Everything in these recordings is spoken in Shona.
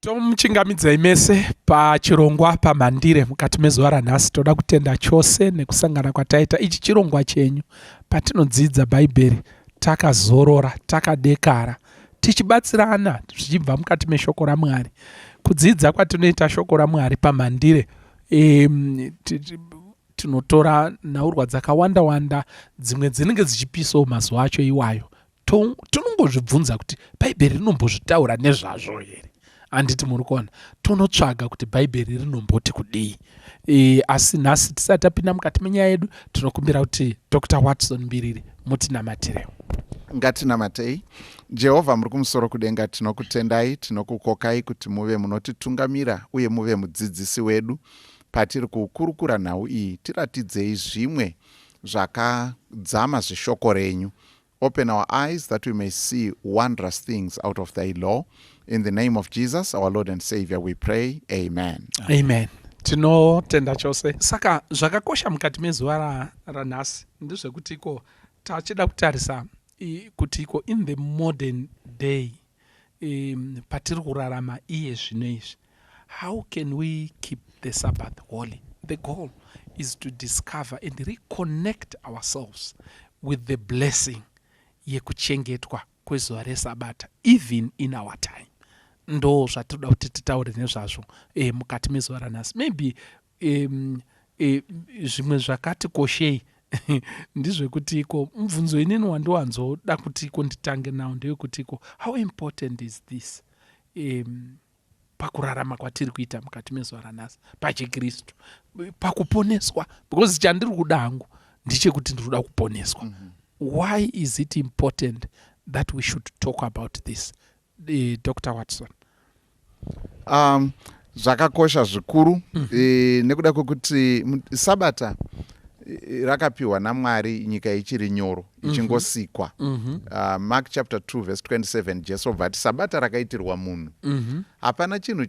Tomuchingamidzai mese pachirongwa pamhandire mukati mezuva ranhasi. Toda kutenda chose nekusangana kwataita ichi chirongwa chenyu patinodzidza bhaibheri takazorora, takadekara, tichibatsirana zvichibva mukati meshoko raMwari. Kudzidza kwatinoita shoko raMwari pamhandire tinotora nhaurwa dzakawanda-wanda, dzimwe dzinenge dzichipisawo mazuva acho iwayo. Tinongozvibvunza kuti bhaibheri rinombozvitaura nezvazvo here? Handiti muri kuona, tonotsvaga kuti bhaibheri rinomboti kudii. Asi nhasi tisati tapinda mukati menyaya yedu, tinokumbira kuti Dr. Watson Mbiriri mutinamatire. Ngatinamatei. Jehovha muri kumusoro kudenga, tinokutendai, tinokukokai kuti muve munotitungamira uye muve mudzidzisi wedu patiri kukurukura nhau iyi. Tiratidzei zvimwe zvakadzama zveshoko renyu. Open our eyes that we may see wondrous things out of thy law. In the name of Jesus, our Lord and Savior, we pray. Amen. Amen. Tinotenda chose. Saka zvakakosha mukati mezuva ranhasi ndezvekutiko tachida kutarisa kutiko in the modern day patiri kurarama iye zvino izvi. How can we keep the Sabbath holy? The goal is to discover and reconnect ourselves with the blessing yekuchengetwa kwezuva resabata even in our time. Ndo zvatoda kuti titaure nezvazvo mukati mezuva ranhasi. Maybe zvimwe zvakati koshei ndizvekutiko mubvunzo inini wandowanzoda kutiko nditange nawo ndeyekutiko how important is this pakurarama kwatiri kuita mukati mezuva ranhasi pachikristu pakuponeswa, because chandiri kuda hangu ndichekuti ndiri kuda kuponeswa. Why is it important that we should talk about this? Dr. Watson. Zvakakosha zvikuru nekuda kwekuti sabata rakapiwa naMwari nyika ichiri nyoro ichingosikwa. Mark chapter 2 verse 27 Jesu vati sabata rakaitirwa munhu. Hapana chinhu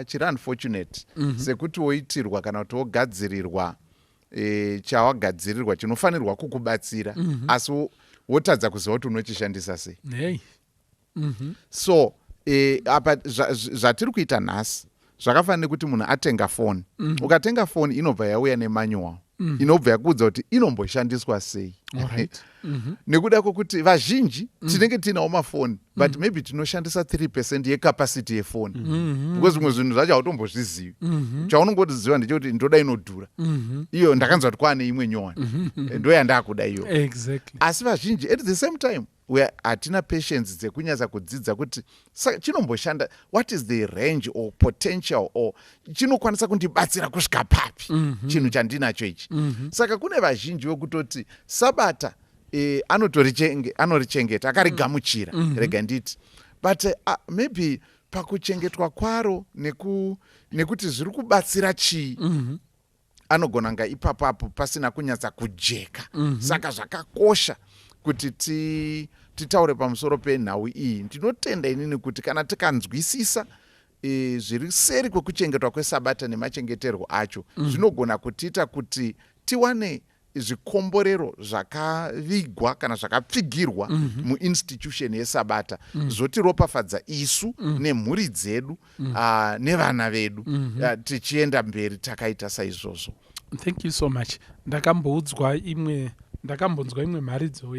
chiri unfortunate sekuti woitirwa kana kuti wogadzirirwa chawagadzirirwa chinofanirwa kukubatsira asi wotadza kuziva kuti unochishandisa sei. So apa zvatiri kuita nhasi zvakafanira nekuti munhu atenga foni. Ukatenga foni inobva yauya nemanual inobva yakuudza kuti inomboshandiswa sei. Nekuda kwokuti vazhinji tinenge tinawo mafoni but maybe tinoshandisa 3% yecapacity yefoni, because zvimwe zvinhu zvacho hautombozvizivi. Chaunongoziva ndechekuti ndoda inodhura, iyo ndakanzwa kuti kwane imwe nyowani ndo yandakuda iyo. Asi vazhinji at the same time hatina patience dzekunyatsa kudzidza kuti chinomboshanda, what is the range or potential or chinokwanisa kundibatsira kusvika papi chinhu chandinacho ichi. Saka kune vazhinji vekutoti sabata anorichengeta akarigamuchira, rega nditi, but maybe pakuchengetwa kwaro nekuti zviri kubatsira chii anogona nga ipapapo pasina kunyatsa kujeka. Saka zvakakosha kuti titaure pamusoro penhau iyi. Ndinotenda inini kuti kana tikanzwisisa zviri seri kwekuchengetwa kwesabata nemachengeterwo acho zvinogona kutiita kuti tiwane zvikomborero zvakavigwa kana zvakapfigirwa muinstitution yesabata zvotiropafadza isu nemhuri dzedu nevana vedu tichienda mberi takaita saizvozvo. Thank you so much. Ndakambonzwa imwe mharidzo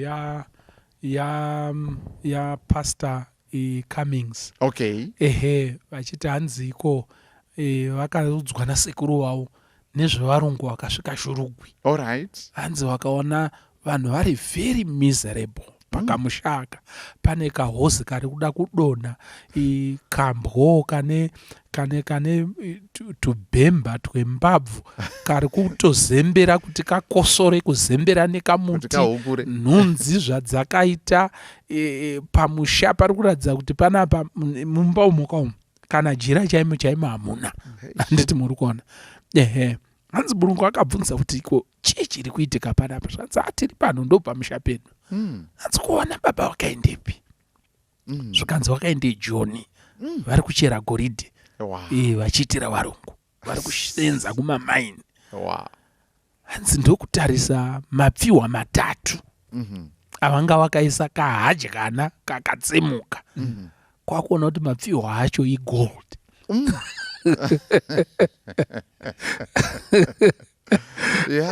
ya Pastor Cummings. Okay. Vachiti hanziko vakaudzwa nasekuru wavo nezvevarungu vakasvika shurugwi. Alright. Hanzi vakaona vanhu vari very miserable pakamushaka. Pane kahozi kari kuda kudonha, kambwo kane tubhemba twembabvu kari kutozembera kuti kakosore kuzembera nekamuti, nhunzi zvadzakaita pamusha pari kuratidza kuti panapa mumba umoka umu kana jira chaimo hamuna. Handiti muri kuona. Hanzi Mulungu akabvunza kuti chii chiri kuitika panapa. Zvanzi tiri pano ndo pamusha pedu. Hanzi kuona baba wakaendepi. Zvakanzi wakaende Joni vari kuchera goridhe. Vachiitira varungu vari kusenza kumamaini. Hanzi ndokutarisa mapfihwa matatu avanga vakaisa kahadyana kakatsemuka kwakuona kuti mapfihwa acho igold.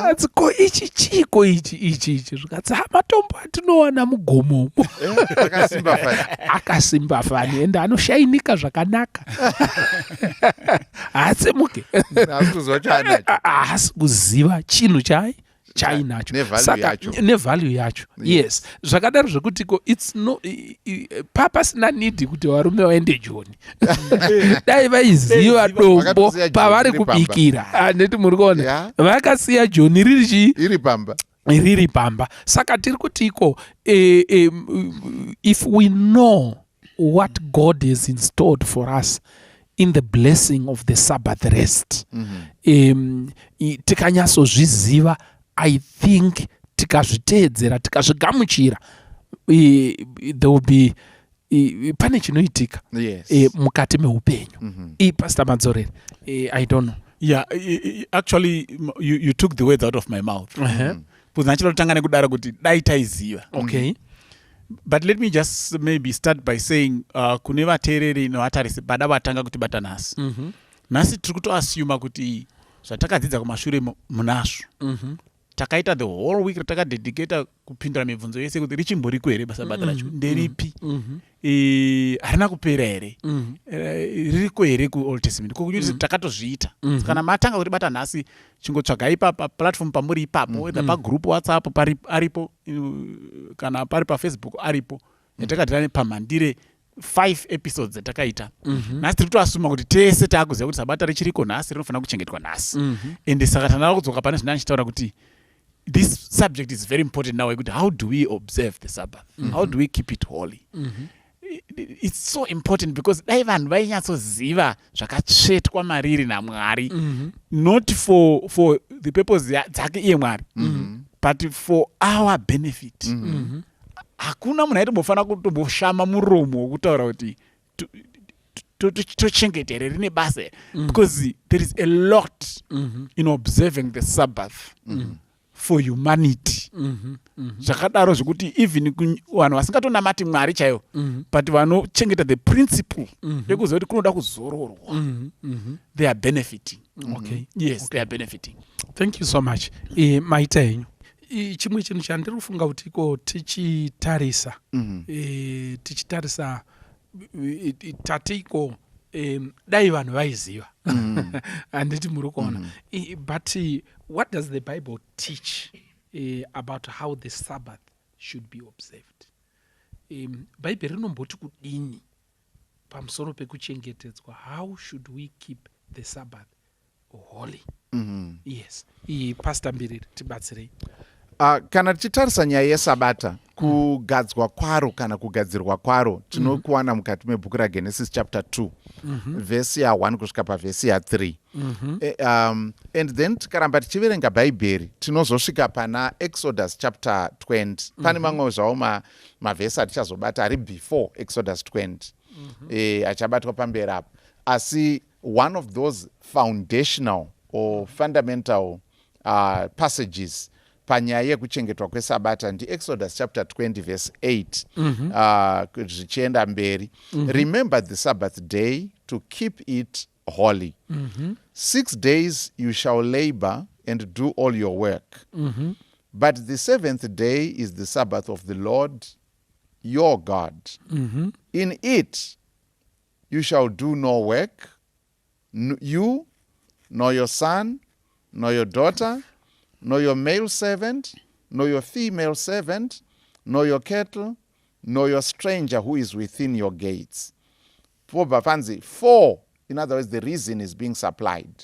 Asi ko ichi chiko ichi zvikati matombo atinowana mugomo akasimba fani ende anoshainika zvakanaka. Haasimuke haasi kuziva chinhu chainacho saka nevalue yacho. Yes, zvakadaro zvekuti ko it's no papasina need kuti varume vaende Joni. Dai vaiziva dombo pavari kubikira. Handiti muri kuona vakasiya Joni riri pamba. Saka tiri kuti iko if we know what God has installed for us in the blessing of the Sabbath rest, tikanyatsozviziva, I think tikazviteedzera tikazvigamuchira there will be pane chinoitika mukati meupenyu. Pastor Madzoreri, I don't know. Yeah, actually you took the words out of my mouth. Nachilotanga nekudaro kuti dai taiziva. Okay. But let me just maybe start by saying kune vateereri nevatarisi bada vatanga kuti bata nhasi. Nhasi tiri kutoassume kuti zvatakadzidza kumashure munazvo. Takaita the whole week takadedicata kupindura mibvunzo yese kuti richimboriko here basa bata racho nderipi, harina kupera here, ririko here kuOld Testament, kokuti takatozviita. Kana matanga kuti bata nhasi chingotsvagai paplatform pamuri ipapo, whether pagroup WhatsApp aripo, kana pari paFacebook aripo, yatakadira pamhandire 5 episodes dzatakaita. Nhasi tiri kutoasuma kuti tese taakuziva kuti sabata richiriko nhasi, rinofanira kuchengetwa nhasi. Ende saka tandava kudzoka pane zvina ndichitaura kuti this subject is very important now. How do we observe the Sabbath? How do we keep it holy? It's so important because dai vanhu vainyatsoziva zvakatsvetwa mariri naMwari, not for the purpose dzake iye Mwari, but for our benefit. Hakuna munhu aitombofanira kutomboshama muromo wokutaura kuti tochengetere rine basa, because there is a lot in observing the Sabbath for humanity. Zvakadaro zvekuti even vanhu vasingatonamati Mwari chaivo, but vanochengeta the principle yekuziva kuti kunoda kuzororwa, they are benefiting. Okay. Yes, they are benefiting. Thank you so much. Maita henyu chimwe chinhu chandiri kufunga kuti iko tichitarisa tatiko dai vanhu vaiziva handiti muri kuona. But what does the Bible teach about how the Sabbath should be observed? Bible rinomboti kudini pamusoro pekuchengetedzwa? How should we keep the Sabbath holy? Yes. Pastor Mbiriri, tibatsirei. Kana tichitarisa nyaya yesabata, kugadzwa kwaro kana kugadzirwa kwaro, tinokuwana mukati mebhuku raGenesis chapter 2, vhesi ya1 kusvika pavhesi ya3. And then tikaramba tichiverenga bhaibheri tinozosvika pana Exodus chapter 20. Pane mamwe zvawo mavhesi atichazobata ari before Exodus 20, achabatwa pamberi apo. Asi one of those foundational or fundamental passages panyaya yekuchengetwa kwesabata ndiExodus chapter 20 verse 8, zvichienda mberi. Remember the Sabbath day to keep it holy. 6 days you shall labor and do all your work. But the 7th day is the Sabbath of the Lord your God. In it you shall do no work, you, nor your son, nor your daughter, nor your male servant, nor your female servant, nor your cattle, nor your stranger who is within your gates. For, in other words, the reason is being supplied.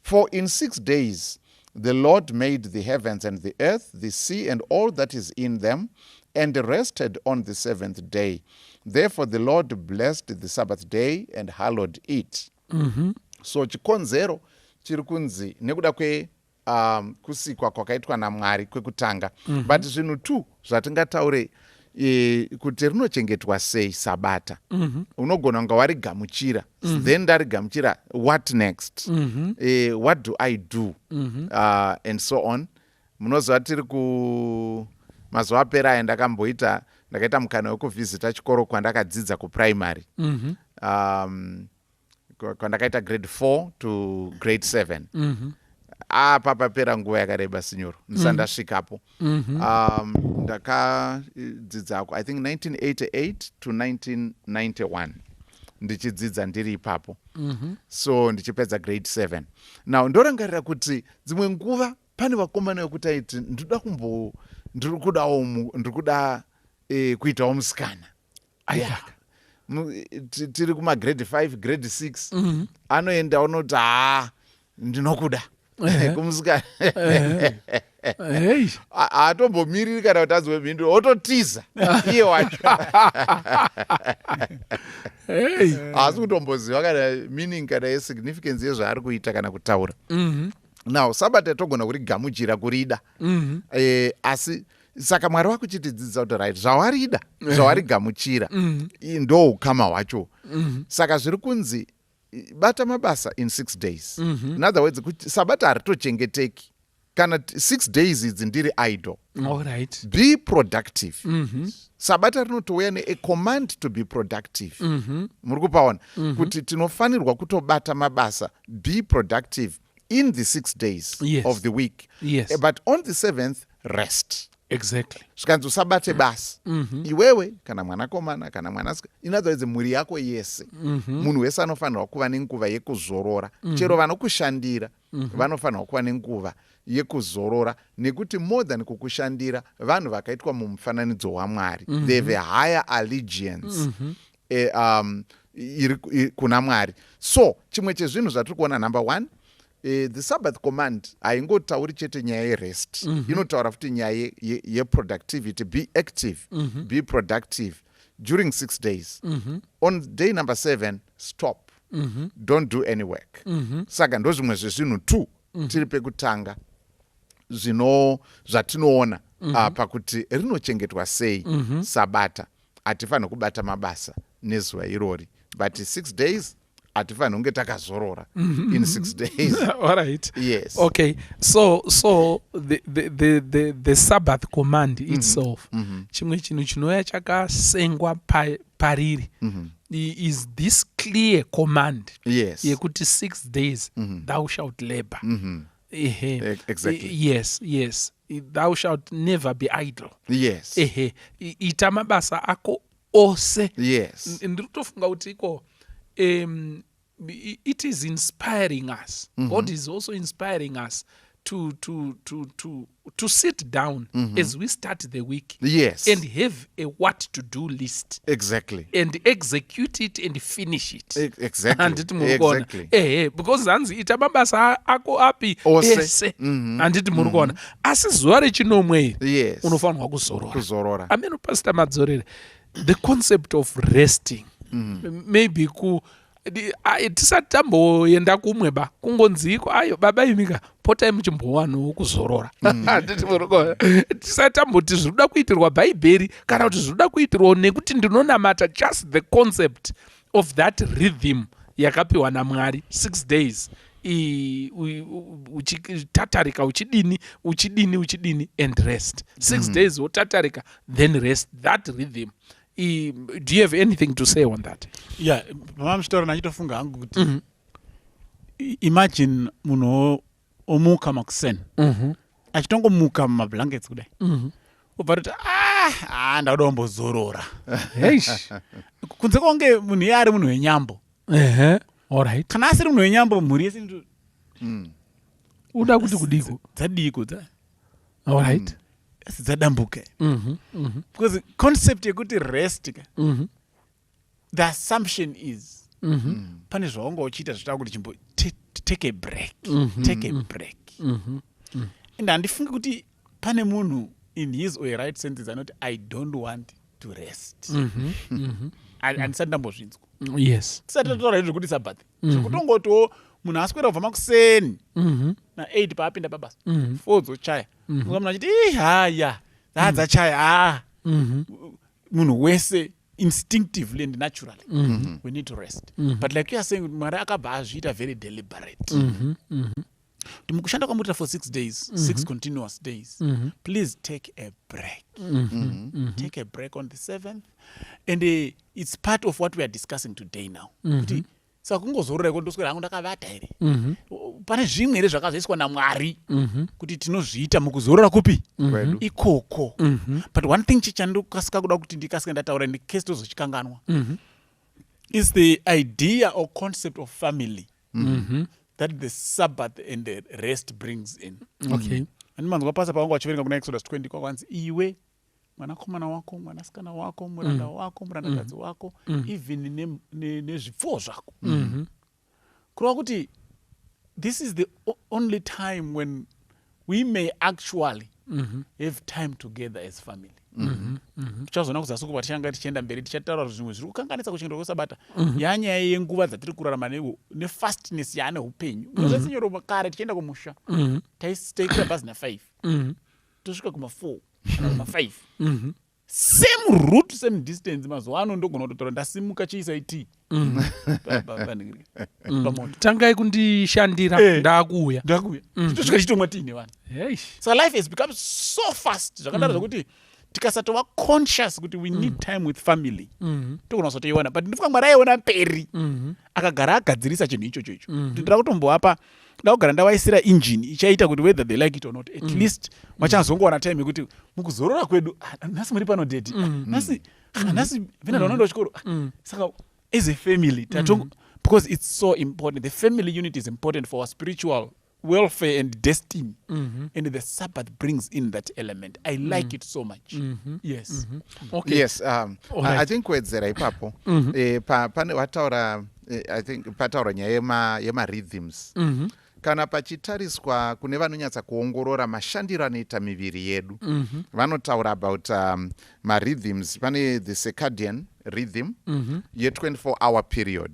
For in 6 days the Lord made the heavens and the earth, the sea, and all that is in them, and rested on the 7th day. Therefore the Lord blessed the Sabbath day and hallowed it. So chikonzero chiri kunzi nekuda kwe kusikwa kwakaitwa naMwari kwekutanga. But zvinhu tu zvatingataure kuti rinochengetwa sei sabata. Unogona kunga warigamuchira, then ndarigamuchira, what next? What do I do? And so on. Munoziva tiri mazuva apera ndakamboita ndakaita mukana wekuvhizita chikoro kwandakadzidza kuprimary kwandakaita grade 4 to grade 7 apa papera nguva yakareba sinyoro ndisandasvikapo ndakadzidzako I think 1988 to 1991 ndichidzidza ndiri ipapo so ndichipedza grade 7 now ndorangarira kuti dzimwe nguva pane vakomana vekuti aiti ndiri kuda kuitawo musikana tiri kumagrade 5 grade 6 anoenda unoti ndinokuda kumusikana hatombomiriri kana kuti azwe mhinduro ototiza iye wacho haasi kutomboziva kana meaning kana yesignificance yezvaari kuita kana kutaura now sabata togona kurigamuchira kurida asi saka Mwari wakuchitidzidzisa kuti right zvawarida zvawarigamuchira ndo ukama hwacho saka zviri kunzi bata mabasa in 6 days in other words kuti sabata haritochengeteki kana 6 days idzi ndiri idle. Alright. Be productive. Sabata rinotouya ne a command to be productive. Muri kupaona kuti tinofanirwa kutobata mabasa, be productive in the 6 days of the week. Yes. But on the 7th, rest. Exactly. Zvikanzi usabate basa. Iwewe kana mwanakomana kana mwanasikana, in other words mwiri yako yese. Munhu wese anofanirwa kuva nenguva yekuzorora. Chero vanokushandira vanofanirwa kuva nenguva yekuzorora nekuti more than kukushandira vanhu vakaitwa mumufananidzo waMwari. They have a higher allegiance kuna Mwari. So chimwe chezvinhu zvatiri kuona number 1, the Sabbath command haingotauri chete nyaya yerest, inotaura futi nyaya yeproductivity. Be active, be productive during 6 days. On day number 7, stop, don't do any work. Saka ndo zvimwe zvezvinhu 2 tiri pekutanga zvatinoona pakuti rinochengetwa sei sabata. Hatifanira kubata mabasa nezuva irori, but 6 days hatifanira kunge takazorora in 6 days. All right. Yes. Okay. So the Sabbath command itself, chimwe chinhu chinouya chakasengwa pariri, is this clear command. Yes. Yekuti 6 days thou shalt labor. Exactly. Yes. Thou shalt never be idle. Yes. Ita mabasa ako ose. Yes. Ndinotofunga kuti iko it is inspiring us. God is also inspiring us to sit down as we start the week. Yes. And have a what to do list. Exactly. And execute it and finish it. Exactly. Exactly. Because zanzi ita mabasa ako api ese. Anditi muri kuona. Asi zuva rechinomwe. Yes. Unofanirwa kuzorora. Kuzorora. Ameno Pastor Madzorere. The concept of resting. Maybe tisati tamboenda kumwe kungonziko ayo baba imika potai muchimbowano kuzorora. Tisati tamboti zviruda kuitirwa bhaibheri kana kuti zviruda kuitirwa nekuti ndinonamata, just the concept of that rhythm yakapiwa naMwari 6 days uchitatarika uchidini and rest. 6 days wotatarika then rest. That rhythm. Do you have anything to say on that? Yeah, mama mshitora nachitofunga hangu kuti imagine munhu omuka makuseni achitongomuka mumablankets kudai ubva kuti ndauda kumbozorora kunze konge munhu iye ari munhu wenyambo. Alright. Kana asiri munhu wenyambo mhuri yese uda kuti kudiko dzadiko alright dzadambuke because concept yekuti rest the assumption is pane zvaunga uchiita zvitava kuti chimbo take a break. And handifungi kuti pane munhu in his or right senses anoti I don't want to rest. Handisati ndambozvinzwa. Yes. Tisati tataura izvo kuti sabbath zvekutongotiwo munhu aswera kubva makuseni na8 paapinda pabasa 4 dzochaya munhu achiti haya dzachaya munhu wese instinctively and naturally we need to rest. But like you are saying Mwari akabva azviita very deliberate. kuti mukushanda kwamuita for 6 days 6 continuous days please take a break take a break on the 7th and it's part of what we are discussing today now kuti saka kungozorora kundoswera hangu ndakavata here pane zvimwe here zvakazoiswa naMwari kuti tinozviita mukuzorora kupi ikoko but one thing chichandikasika kuda kuti ndikasike ndataura ndikesi tozochikanganwa is the idea or concept of family that the Sabbath and the rest brings in. Okay. Manzwa pasa pawangu wachiverenga kuna Exodus 20 kwa kwanza iwe mwanakomana wako mwanasikana wako muranda wako murandakadzi wako even nezvipfuwo zvako kureva kuti this is the only time when we may actually have time together as family. Tichazoona kuzasi kuva tichanga tichienda mberi tichataura zvimwe zviri kukanganisa kuchengetwa kwesabata yanyaya yenguva dzatiri kurarama nefastness yaane upenyu zvatsinyoro kare tichienda kumusha taikira bhazi na5 tosvika kuma4 kana kuma5 same route same distance mazuva ano ndogona kutotaura ndasimuka chiisa iti pamoto tangai kundishandira ndakuuya titosvika chitomwa tiine vanhu so life has become so fast zvakadaro zvokuti tikasatova conscious kuti we need time with family togona kuzotoiona but ndifuka Mwari aiona peri akagara agadzirisa chinhu ichocho icho ndira kutomboapa ndakugara ndavaisira engine ichaita kuti whether they like it or not at least vachazongowana time yekuti mukuzorora kwedu nhasi muri pano dedi nhasi vina unoenda kuchikoro saka as a family because it's so important. The family unit is important for our spiritual welfare and destiny. And the Sabbath brings in that element. I like it so much. Yes. Okay. Yes. I think wedzera ipapo pane wataura I think pataura nyaya yema-rhythms. Kana pachitariswa kune vanonyatsa kuongorora mashandiro anoita miviri yedu vanotaura about ma-rhythms. Pane the circadian rhythm ye-24-hour period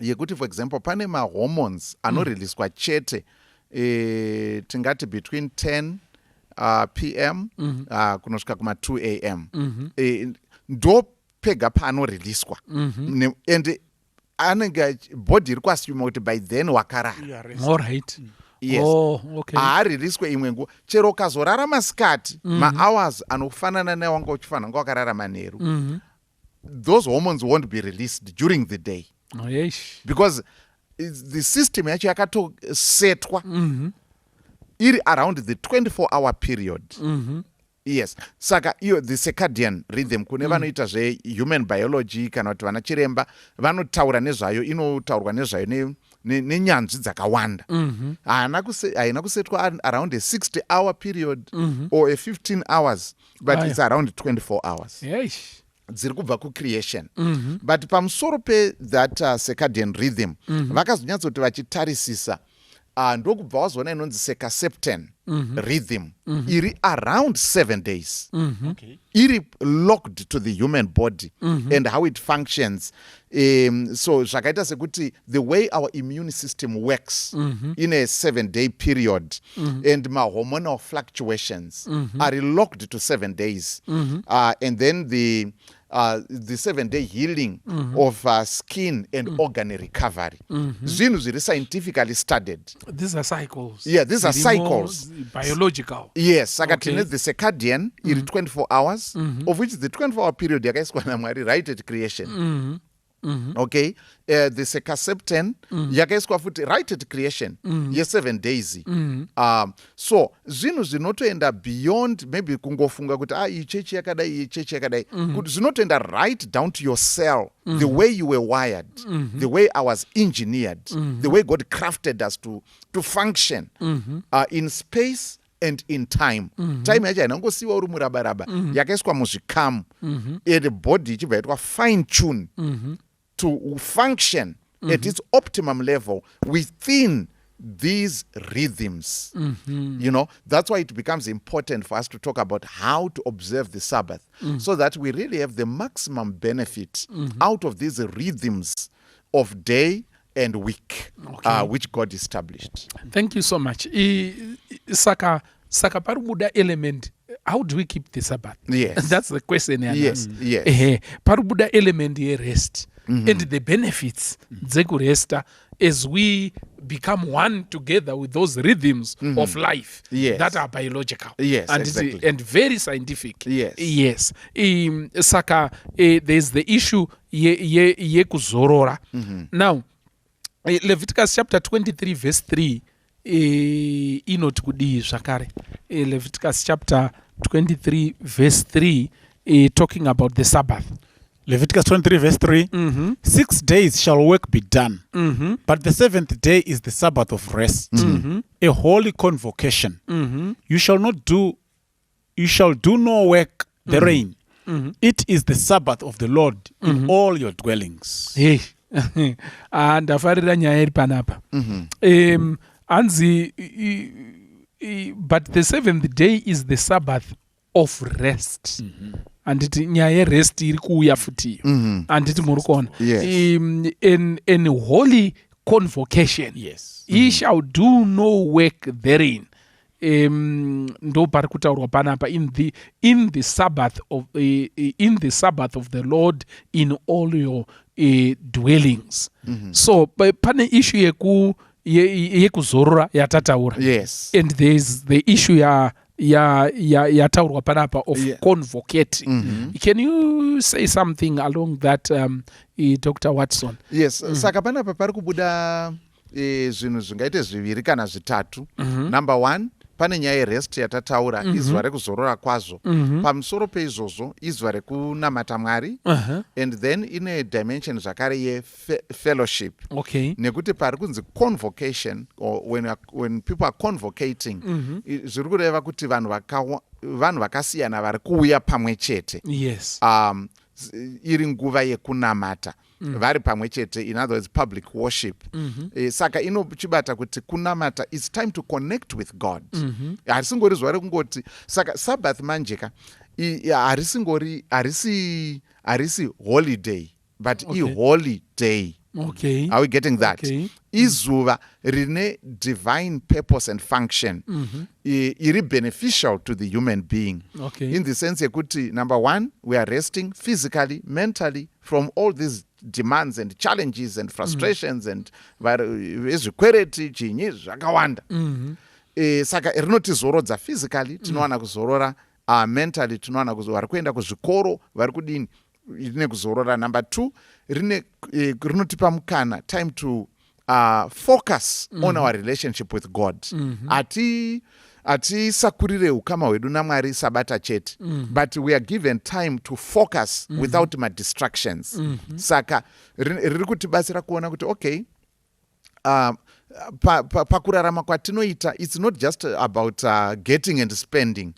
yekuti for example pane ma-hormones anoriliswa chete tingati between 10 p.m. Kunosvika kuma2 a.m. Ndo pega paanoriliswa and anenge body iri kuassume kuti by then wakarara. Alright. Yes. Okay. Haaririswe imwe nguva chero ukazorara masikati ma-hours anofanana newanga uchifanira wakarara manheru those hormones won't be released during the day because the system yacho yakatosetwa iri around the 24-hour period. Yes. Saka iyo the circadian rhythm kune vanoita human biology kana kuti vana chiremba vanotaura nezvayo inotaurwa nezvayo nenyanzvi dzakawanda. Haina kusetwa around a 60-hour period or a 15 hours but it's around 24 hours. Dziri kubva kucreation. But pamusoro that circadian rhythm vakazonyatsoti vachitarisisa ndokubva wazoona inonzi circaseptan rhythm iri around 7 days. Iri locked to the human body and how it functions. So zvakaita sekuti the way our immune system works in a 7-day period and hormonal fluctuations are locked to 7 days. And then the 7-day healing of skin and organ recovery. Zvinhu zviri scientifically studied. These are cycles. Yeah, these are cycles. Biological. Yes, saka tine the circadian iri 24 hours of which the 24-hour period yakaiswa naMwari right at creation. Okay, the circaseptan yakaiswa futi right at creation ye7 days. So zvinhu zvinotoenda beyond maybe kungofunga kuti ichechi yakadai kuti zvinotoenda right down to your cell, the way you were wired, the way I was engineered, the way God crafted us to function in space and in time. Time yacho hainangosiwa uri murabaraba yakaiswa muzvikamu and body ichibva yaitwa fine tune to function at its optimum level within these rhythms. You know, that's why it becomes important for us to talk about how to observe the Sabbath so that we really have the maximum benefit out of these rhythms of day and week which God established. Thank you so much. Saka paribuda element, how do we keep the Sabbath? Yes. That's the question. Yes. Paribuda element ye rest and the benefits dzekuresta as we become one together with those rhythms of life that are biological and very scientific. Saka there's the issue yekuzorora. Now Leviticus chapter 23 verse 3 inoti kudii zvakare. Leviticus chapter 23 verse 3 talking about the Sabbath. Leviticus 23 verse 3, 6 days shall work be done, but the 7th day is the Sabbath of rest, a holy convocation. You shall do no work therein. It is the Sabbath of the Lord in all your dwellings. Ndafarira nyaya iri panapa. Anzi, but the 7th day is the Sabbath of rest. Anditi nyaya yerest iri kuuya futi. Anditi muri kuona. In holy convocation. He shall do no work therein. Ndo pari kutaurwa panapa in the Sabbath of the Lord in all your dwellings. So pane issue yekuzorora yatataura. And there's the issue yataurwa panapa of convocating. Can you say something along that, Dr. Watson? Saka panapa pari kubuda zvinhu zvingaite zviviri kana zvitatu. Number one, pane nyaya yerest yatataura, izuva rekuzorora kwazvo. Pamusoro peizvozvo izuva rekunamata Mwari, and then ine dimension zvakare yefellowship. Nekuti pari kunzi convocation, or when people are convocating, zviri kureva kuti vanhu vakasiyana vari kuuya pamwe chete. Iri nguva yekunamata. Vari pamwe chete, in other words, public worship. Saka inochibata kuti kunamata, it's time to connect with God. Harisingori zuva rekungoti. Saka Sabbath manjeka harisi holiday, but holy day. Are we getting that? Izuva rine divine purpose and function. Iri beneficial to the human being. In the sense yekuti, number one, we are resting physically, mentally from all these demands and challenges and frustrations and zvikwereti chinyi zvakawanda. Saka rinotizorodza physically, tinowana kuzorora, mentally tinowana vari kuenda kuzvikoro, vari kudini, rine kuzorora. Number two, rinotipa mukana, time to focus on our relationship with God. Atisakurire ukama hwedu naMwari sabata chete, but we are given time to focus without my distractions. Saka riri kutibatsira kuona kuti okay, pakurarama kwatinoita, it's not just about getting and spending.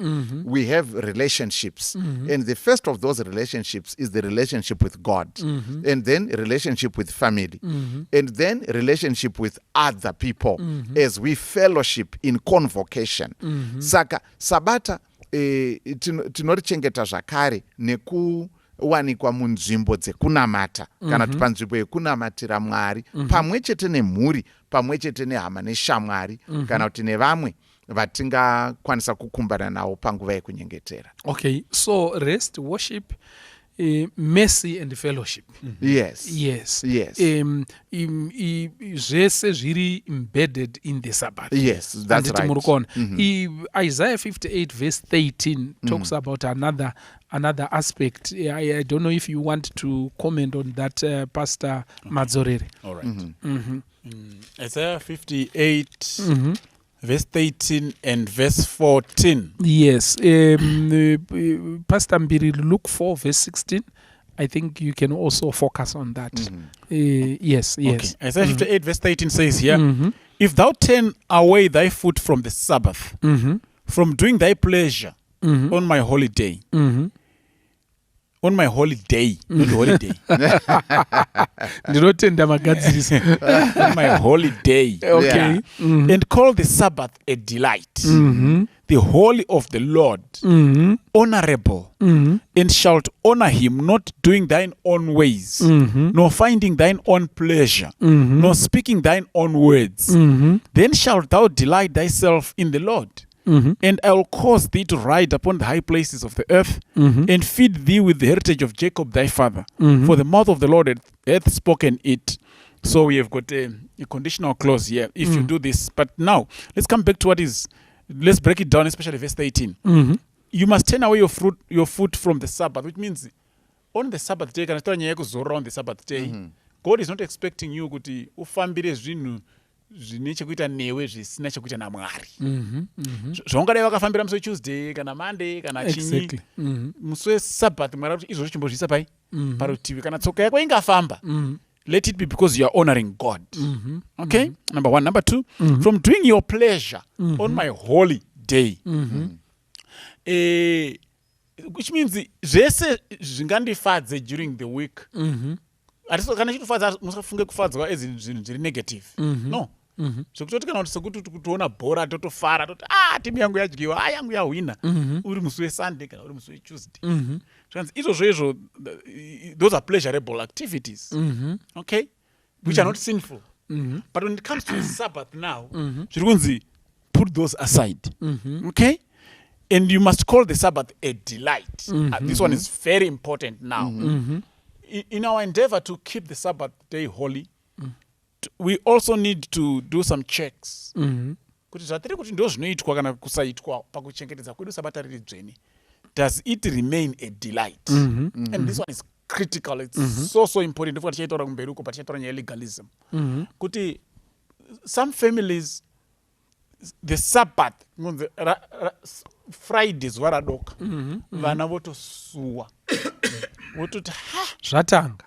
We have relationships, and the first of those relationships is the relationship with God, and then relationship with family, and then relationship with other people as we fellowship in convocation. Saka sabata tinorichengeta zvakare wanikwa munzvimbo dzekunamata, kana kuti panzvimbo yekunamatira Mwari, pamwe chete nemhuri, pamwe chete nehama neshamwari, kana kuti nevamwe vatingakwanisa kukumbana navo panguva yekunyengetera. So rest, worship, mercy and fellowship. Zvese zviri embedded in the Sabbath. That's right. Isaiah 58 verse 13 talks about another aspect. I don't know if you want to comment on that, Pastor Madzorere. All right. Isaiah 58 verse 13 and verse 14. Pastor Mbiri, Luke 4 verse 16. I think you can also focus on that. Yes. Isaiah 58 verse 13 says here, if thou turn away thy foot from the Sabbath, from doing thy pleasure on my holy day, on my holiday, not holiday. On my holiday. And call the Sabbath a delight, the holy of the Lord, honorable, and shalt honor him, not doing thine own ways, nor finding thine own pleasure, nor speaking thine own words. Then shalt thou delight thyself in the Lord. And I will cause thee to ride upon the high places of the earth, and feed thee with the heritage of Jacob thy father. For the mouth of the Lord hath spoken it. So we have got a conditional clause here if you do this. But now, let's come back to let's break it down, especially verse 13. You must turn away your foot from the Sabbath, which means on the Sabbath day, on the Sabbath day, God is not expecting you kuti ufambire zvinhu zvine chekuita newe zvisina chekuita naMwari. Zvaungadai wakafambira musi Tuesday kana Monday kana chinyi, musi weSabbath Mwari kuti izvozvo chimbozviisa pai parutivi kana tsoka yako ingafamba. Let it be because you are honoring God. Okay? Number one. Number two, from doing your pleasure on my holy day. Which means zvese zvingandifadze during the week. Kana chitofadza musafunge kufadzwa zvinhu zviri negative. No. Zvekutoti kana sekuti kutoona bhora totofara toti timu yangu yadyiwa yangu yahwina uri musi weSunday kana uri musi weTuesday. Izvozvo those are pleasurable activities. Okay? Which are not sinful. But when it comes to the Sabbath now, put those aside. Okay? And you must call the Sabbath a delight. This one is very important now. In our endeavor to keep the Sabbath day holy, we also need to do some checks. Kuti zvatiri kuti ndo zvinoitwa kana kusaitwa pakuchengetedza kwedu Sabata riri dzvene. Does it remain a delight? And this one is critical. It's so important. Ndofuka tichaitaura kumberi uko patichaitaura nyaya legalism. Kuti some families, the Sabbath, Friday zuva radoka, vana votosuwa. Vototi zvatanga.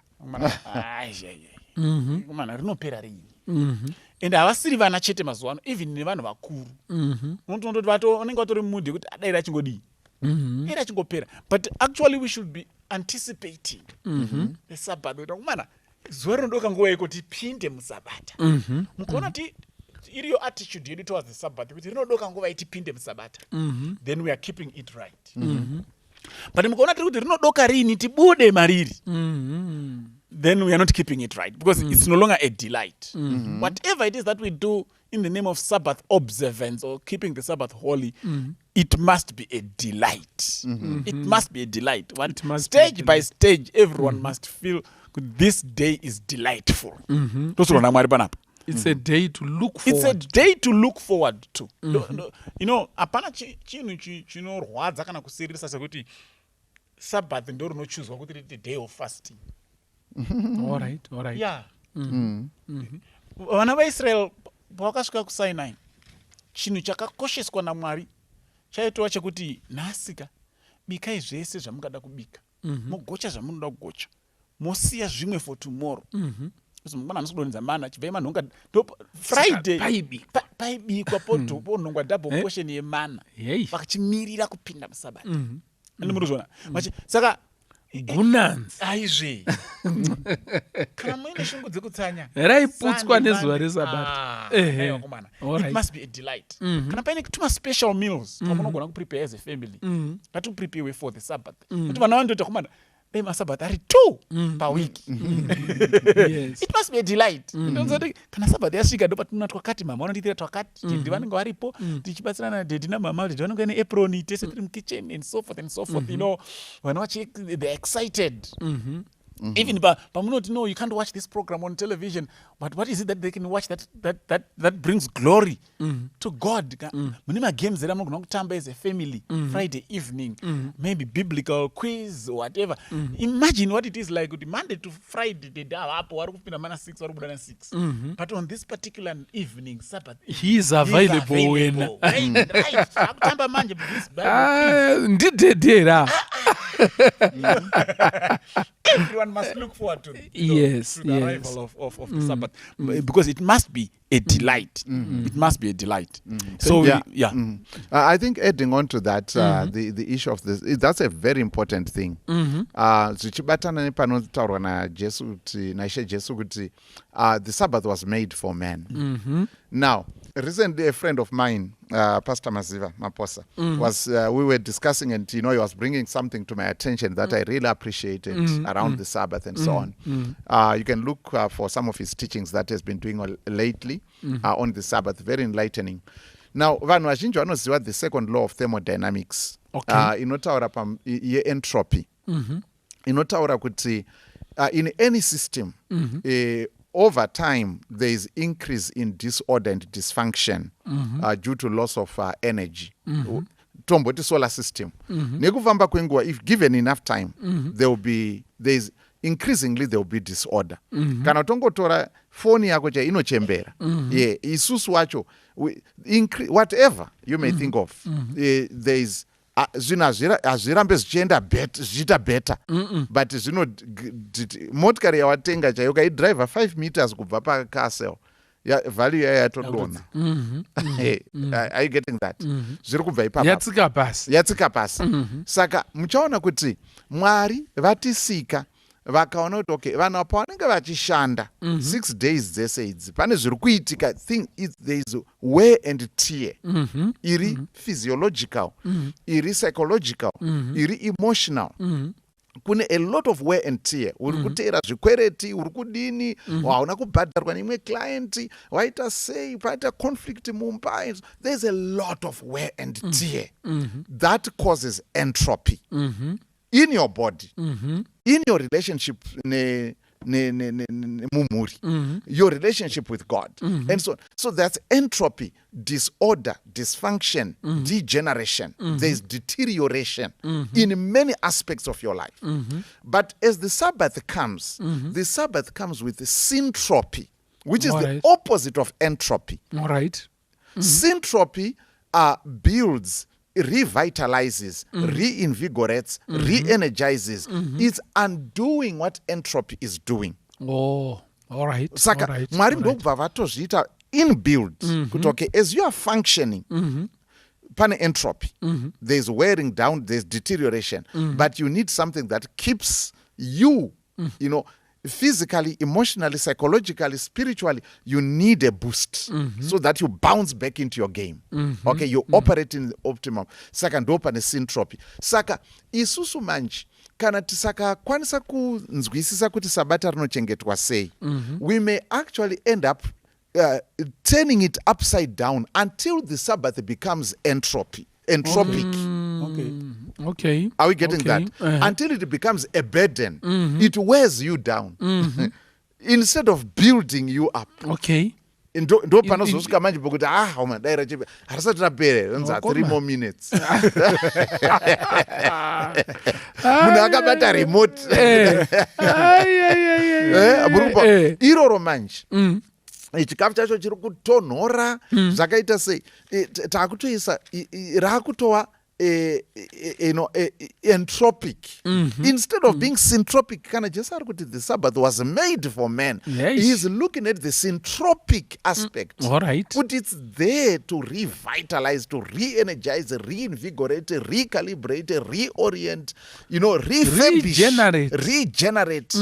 Kumana rinopera rini. And havasiri vana chete mazuva ano, even nevanhu vakuru. Unototi vanenge vatori mudhi kuti dai rachingodi. But actually we should be anticipating the Sabbath. Kumana zuva rinodoka nguva yeko tipinde muSabata. Mukaona iriyo attitude yedu towards the Sabbath kuti rinodoka nguva itipinde muSabata. Then we are keeping it right. But mukaona tiri kuti rinodoka rini tibude mariri. Then we are not keeping it right because it's no longer a delight. Whatever it is that we do in the name of Sabbath observance or keeping the Sabbath holy, it must be a delight. It must be a delight. Stage by stage, everyone must feel this day is delightful. It's a day to look forward. It's a day to look forward to. You know, apana chinhu chinorwadza kana kusiririsa sekuti Sabbath ndo rinochuzwa kuti the day of fasting. All right. Yeah. Vana vaIsrael pavakasvika kuSinai, chinhu chakakosheswa naMwari chaitova chekuti nhasika bikai zvese zvamungada kubika, mogocha zvamunoda kugocha, mosiya zvimwe for tomorrow. Mangwana hamusodonedza mana chibva manhonga Friday paibikwa ponhongwa double portion yemana vakachimirira kupinda muSabata. Andimuruzvona saka gunanzi aizve kana muine shungu dzekutsanya raiputswa nezuva reSabata. It must be a delight. Kana paine tuma special meals pamunogona kuprepare as a family, ngatiprepare for the Sabbath kuti vana vandoti kumana dai maSabbath ari 2 per week. It must be a delight. Kana Sabbath yasvika ndo patinona twakati mama vanonditira twakati dedi vanenge varipo tichibatsirana dedi namama kuti vanenge vane apron tese tiri mukitchen and so forth and so forth. You know, vana they're excited. Even pamunoti no, you can't watch this program on television, but what is it that they can watch that brings glory to God? Mune games that I'm going to tamba as a family Friday evening, maybe biblical quiz or whatever. Imagine what it is like Monday to Friday they up or 6 or 6. But on this particular evening, Sabbath, he is available. Right. Tamba manje this everyone must look forward to the arrival of the Sabbath, because it must be a delight. It must be a delight. So I think adding on to that, the issue of this, that's a very important thing. Zvichibatana nepanotaurwa naIshe Jesu kuti the Sabbath was made for man. Now, recently a friend of mine, Pastor Maziva Maposa, was we were discussing, and he was bringing something to my attention that I really appreciated around the Sabbath and so on. You can look for some of his teachings that he has been doing lately on the Sabbath, very enlightening. Now, vanhu vazhinji vanoziva the second law of thermodynamics, inotaura yeentropy, inotaura kuti in any system, over time there is increase in disorder and dysfunction due to loss of energy. Tomboti solar system. Nekufamba kwenguva, if given enough time, increasingly there will be disorder. Kana tongotora phone yako cha inochembera. Isusu wacho, whatever you may think of, there is azvirambe zvichienda zvichiita better, but motikari yawatenga chayo ukaidriver 5 meters kubva pacastle, value yayo yatodonha. Are you getting that? Zviri kubva ipapo yatsika pasi. Saka muchaona kuti Mwari vatisika vakaona kuti okay, vanhu pavanenge vachishanda 6 days dzese idzi pane zviri kuitika, there is wear and tear, iri physiological, iri psychological, iri emotional. Kune a lot of wear and tear. Uri kuteera zvikwereti, uri kudini, waona kubhadharwa neimwe client, waita sei, paita conflict mumba. There's a lot of wear and tear that causes entropy in your body, in your relationship mumuri, your relationship with God, and so that's entropy, disorder, dysfunction, degeneration. There's deterioration in many aspects of your life. But as the Sabbath comes, the Sabbath comes with syntropy, which is the opposite of entropy. All right. Syntropy builds, revitalizes, reinvigorates, re-energizes. It's undoing what entropy is doing. Oh, all right. Saka, Mwari ndokubva vatozviita inbuilt. Kuti okay, as you are functioning, pane entropy. There's wearing down, there's deterioration. But you need something that keeps you, physically, emotionally, psychologically, spiritually, you need a boost so that you bounce back into your game. Okay, you operate in the optimum. Saka ndo pane syntropy. Saka isusu manji kana tisakakwanisa kunzwisisa kuti sabata rinochengetwa sei, we may actually end up turning it upside down until the Sabbath becomes entropic. Okay. Are we getting that? Until it becomes a burden, it wears you down instead of building you up. Okay. Ndo panozosvika manje pokuti daira chipe harisati rapere unza 3 more minutes. Munhu akabata remote. Iroro manje. Chikafu chacho chiri kutonhora zvakaita sei, takutoisa raakutova entropic instead of being syntropic. Kana Jesu ari kuti the Sabbath was made for man. He's looking at the syntropic aspect. All right. But it's there to revitalize, to re-energize, reinvigorate, recalibrate, reorient, refurbish, regenerate.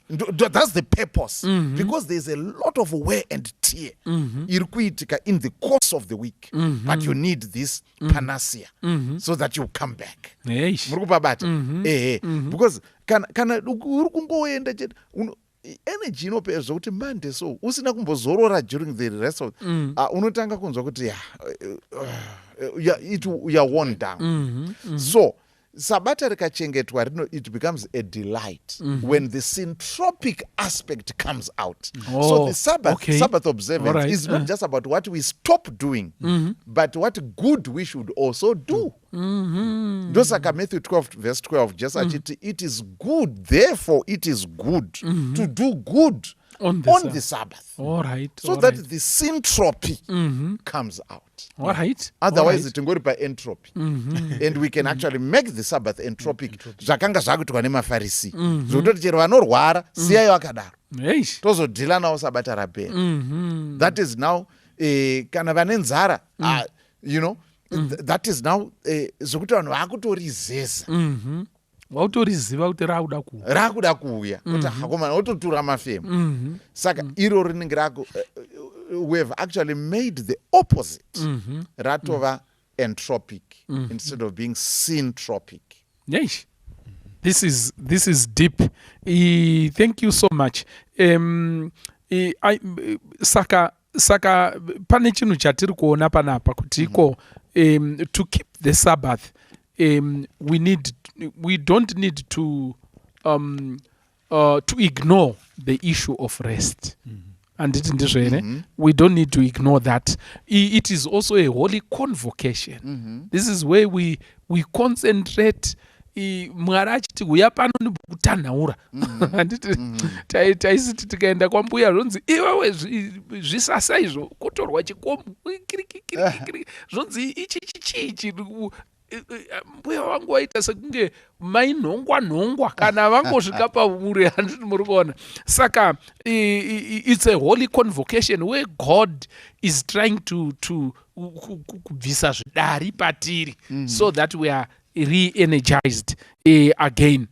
That's the purpose. Because there's a lot of wear and tear in the course of the week. But you need this panacea so that you come back. Because kana uri kungoenda chete energy inopera zvokuti Monday so usina kumbozorora during the rest of unotanga kunzwa kuti you're worn down. So Sabata rikachengetwa it becomes a delight when the syntropic aspect comes out. So the Sabbath observance is not just about what we stop doing, but what good we should also do. Dosaka Matthew 12 verse 12 just achiti, it is good, therefore it is good to do good on the Sabbath. All right. So that the syntropy comes out. All right. Otherwise it will be entropy. And we can actually make the Sabbath entropic. Zvakanga zvakutwa neMafarisi. Zvototi chero vanorwara siyai vakadaro. Tozodhila nawo Sabata rapera. That is now kana vane nzara, that is now zvokuti vanhu vakutorizeza. Wautoriziva kuti rakuda kuuya kuti hakomana ototura mafemo. Saka iro rinenge rako we have actually made the opposite. Ratova entropic instead of being syntropic. Yes. This is deep. Thank you so much. Saka pane chinhu chatiri kuona panapa kuti to keep the Sabbath we don't need to to ignore the issue of rest. And we don't need to ignore that. It is also a holy convocation. This is where we concentrate. Mwari achiti uya pano ndikutanhaura taisiti tikaenda kwambuya zvonzi iwewe zvisasa izvo kutorwa chikomo zvonzi ichi mbuya wangu waita sekunge mainhongwa kana vangosvika pauri handiti muri kuona. Saka it's a holy convocation where God is trying to kubvisa zvidari patiri so that we are re-energized again.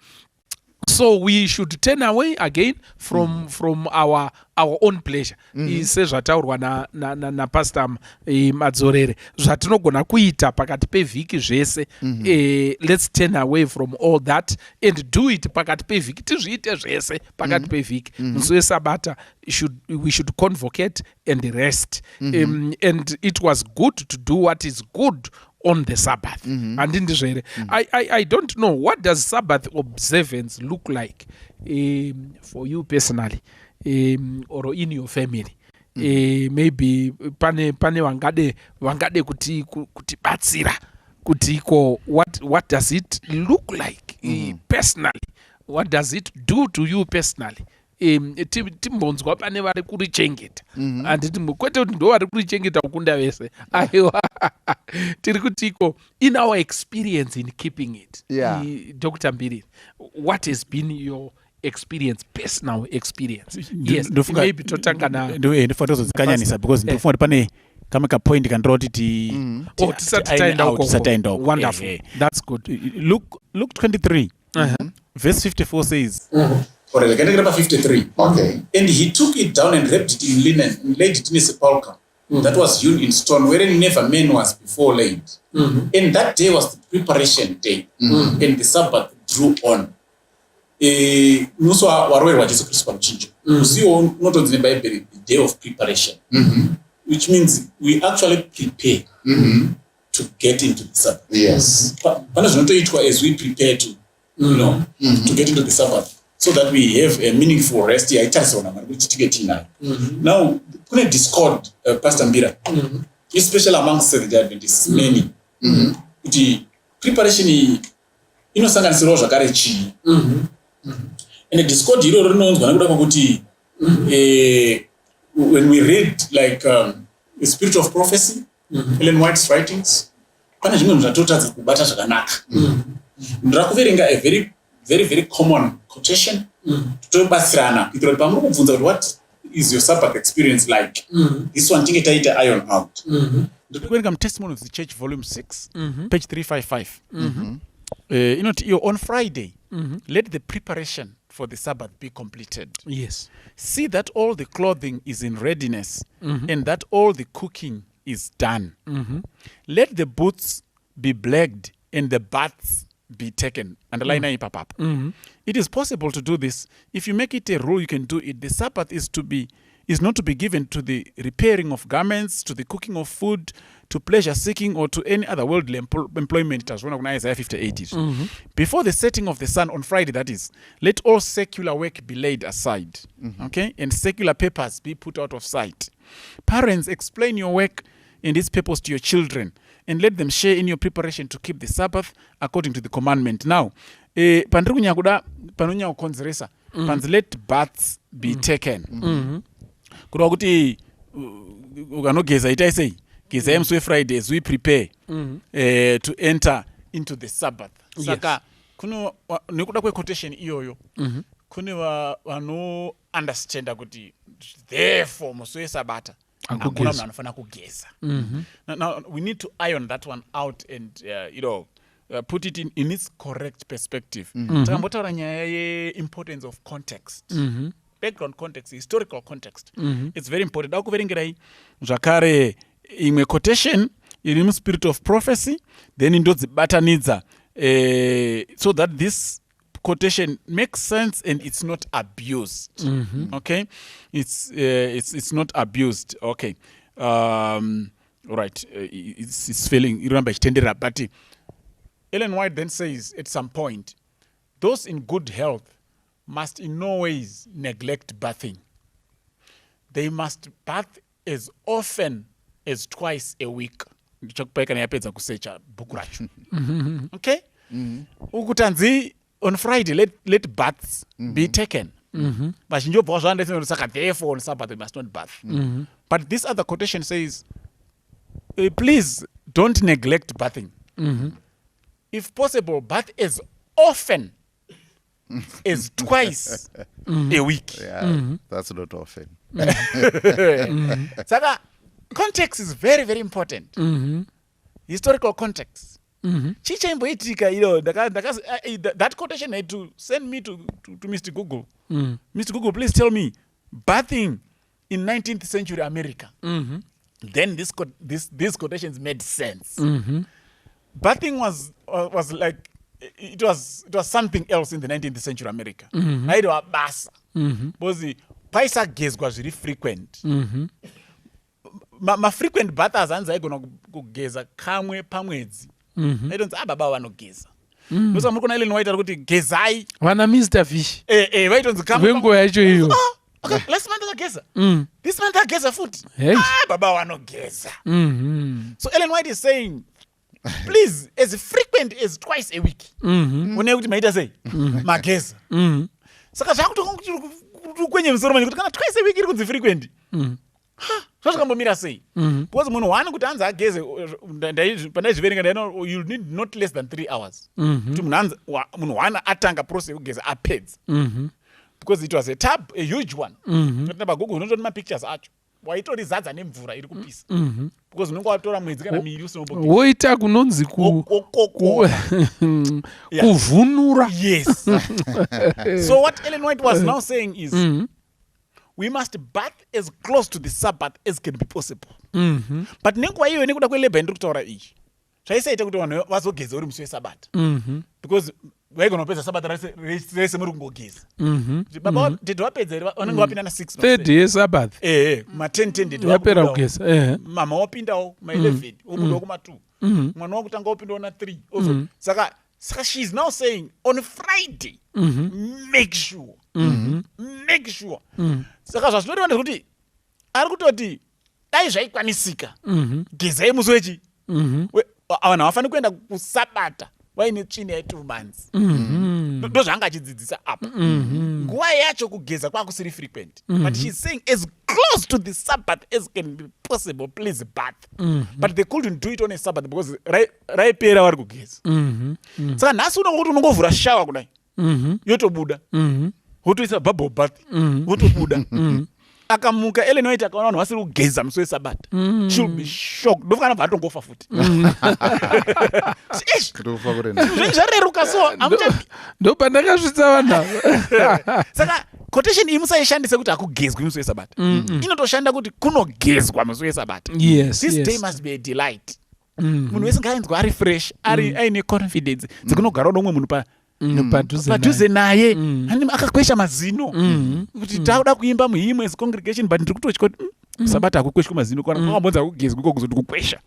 So we should turn away again from our own pleasure. Sezvataurwa na Pastor Madzorere zvatinogona kuita pakati pevhiki zvese. Let's turn away from all that and do it pakati pevhiki. Tizviite zvese pakati pevhiki. Musi weSabata we should convocate and rest. And it was good to do what is good on the Sabbath. I don't know, what does Sabbath observance look like for you personally or in your family? Maybe pane vangade kuti batsira kuti what does it look like personally? What does it do to you personally? Timbonzwa pane vari kurichengeta handiti kwete kuti ndo vari kurichengeta kukunda vese aiwa tiri kutiko in our experience in keeping it. Dr. Mbiri, what has been your experience, personal experience? Yes, maybe totanga na ndofanira kuzodzikanyanisa because ndofunga pane kama ka point kandoti tisataenda uko. Wonderful. That's good. Luke 23 verse 54 says Or like 53. Okay. And he took it down and wrapped it in linen and laid it in a sepulchre that was hewn in stone, wherein never man was before laid. And that day was the preparation day, and the Sabbath drew on. Musi warwerwa Jesu Kristu pamuchinjo. Musi unotonzi neBhayibheri the day of preparation, which means we actually prepare to get into the Sabbath. Yes. Pane zvinotoitwa as we prepare to, to get into the Sabbath, so that we have a meaningful rest. Now, kune discord, Pastor Mbira, especially amongst the Adventists, many. The preparation inosanganisirawo zvakare chii. And the discord iroro rinonzwa nekuda kwokuti when we read like the Spirit of Prophecy, Ellen White's writings, pane zvimwe zvatotadza kubata zvakanaka. Ndirakuverenga a very, very common quotation. What is your Sabbath experience like? This one, iron out. Welcome Testimony of the Church, volume 6, page 355. On Friday, let the preparation for the Sabbath be completed. Yes. See that all the clothing is in readiness and that all the cooking is done. Let the booths be blacked and the baths be taken. Underline it is possible to do this. If you make it a rule, you can do it. The Sabbath is not to be given to the repairing of garments, to the cooking of food, to pleasure seeking, or to any other worldly employment. As one Isaiah 58. Before the setting of the sun on Friday, that is, let all secular work be laid aside, okay, and secular papers be put out of sight. Parents, explain your work and its purpose to your children, and let them share in your preparation to keep the Sabbath according to the commandment. Now, pandiri kunyakuda panonya kukonzeresa panzi let baths be taken. Kuda kuti ukanogeza itai sei geza musi weFriday as we prepare to enter into the Sabbath. Saka kuno nekuda kwequotation iyoyo kune vano understanda kuti therefore musi weSabata akuna munhu anofanira kugeza. Now we need to iron that one out and put it in its correct perspective. Takambotaura nyaya ye-importance of context. Background context, historical context. It's very important. Akuverengerai zvakare imwe quotation iri muSpirit of Prophecy, then ndodzibatanidza so that this quotation makes sense and it's not abused. Okay, it's not abused. Okay, all right. It's failing. Remember, but Ellen White then says at some point, those in good health must in no ways neglect bathing. They must bath as often as twice a week. Okay? Ukutanzi on Friday let baths be taken. But therefore on Sabbath they must not bath. But this other quotation says, please don't neglect bathing. If possible, bath as often as twice a week. Yeah, that's not often. Saka, context is very, very important. Historical context. Chichaimboitika, that quotation had to send me to Mr. Google. Mr. Google, please tell me, bathing in 19th century America. Then these quotations made sense. Bathing was like, it was something else in the 19th century America. Naitwa basa. Because the paisa gaze was really frequent. Ma frequent bathers anza igona kugeza kamwe pamwedzi. Naitwa ababa vanogeza. Ndosa muri kona ile noita kuti gezai. Vana Mr. Fish. Vaitonzi kamwe. Vengo yacho iyo. Okay, last month ageza. This month ageza foot. Baba vanogeza. So Ellen White is saying, please, as frequent as twice a week. Unekuti maita sei? Mageza. Saka zvakuti kwenye msoro manje kuti kana twice a week iri kunzi frequent. Zvazvikambomira sei? Because munhu waani kuti anzi ageze pandaizviverenga ndaino you need not less than 3 hours. Kuti munhu waani atanga process yekugeza apedza. Because it was a tub, a huge one. Kuti paGoogle unotoona mapictures acho. Waitori zadza nemvura iri kupisa. Because unenge watora mwedzi kana miri usinomboge. Woita kunonzi kuvhunura. Yes. So what Ellen White was now saying is, we must bath as close to the Sabbath as can be possible. But nenguva iyo nekuda kwelebha ndiri kutaura iyi. Zvaisaita kuti vanhu vazogeza uri musi weSabata. Because vaigona kupedza Sabata rese muri kungogeza. Baba did wapedza here vanenge vapinda na 6. Third day Sabbath. Ma 10 did yapera kugeza. Mama wapindawo ma 11 obudawo kuma 2. Mwana wakutanga wapindawo na 3. Also saka she is now saying on Friday make sure. Make sure. Saka zvazvinoreva kuti ari kutoti dai zvaikwanisika. Gezai musi wechi. Vanhu havafani kuenda kuSabata vaine tsvina ye2 months. Ndo zvanga achidzidzisa apa. Nguva yacho kugeza kwakusiri frequent. But she's saying as close to the Sabbath as can be possible, please bath. But they couldn't do it on a Sabbath because raipera vari kugeza. Saka nhasi unongo kuti unongovhura shawa kudai. Yotobuda. Wotoisa bubble bath. Wotobuda. Akamuka Ellen White akaona vanhu vasiri kugeza musi weSabata. She'll be shocked. Ndofana bva atongofa futi. Zvareruka so ndopandakasvitsa vanhu. Saka quotation iyi musaishandise kuti hakugezwi musi weSabata. Inotoshanda kuti kunogezwa musi weSabata. This day must be a delight. Munhu wese ngaanzwa ari fresh, ari aine confidence dzekunogara nomwe munhu padhuze naye akakwesha mazino kuti tauda kuimba muhimwe as congregation but ndiri kutotya kuti Sabata hakukweshwi mazino kana kwakambonza kugezwa uko kuzoti kukwesha.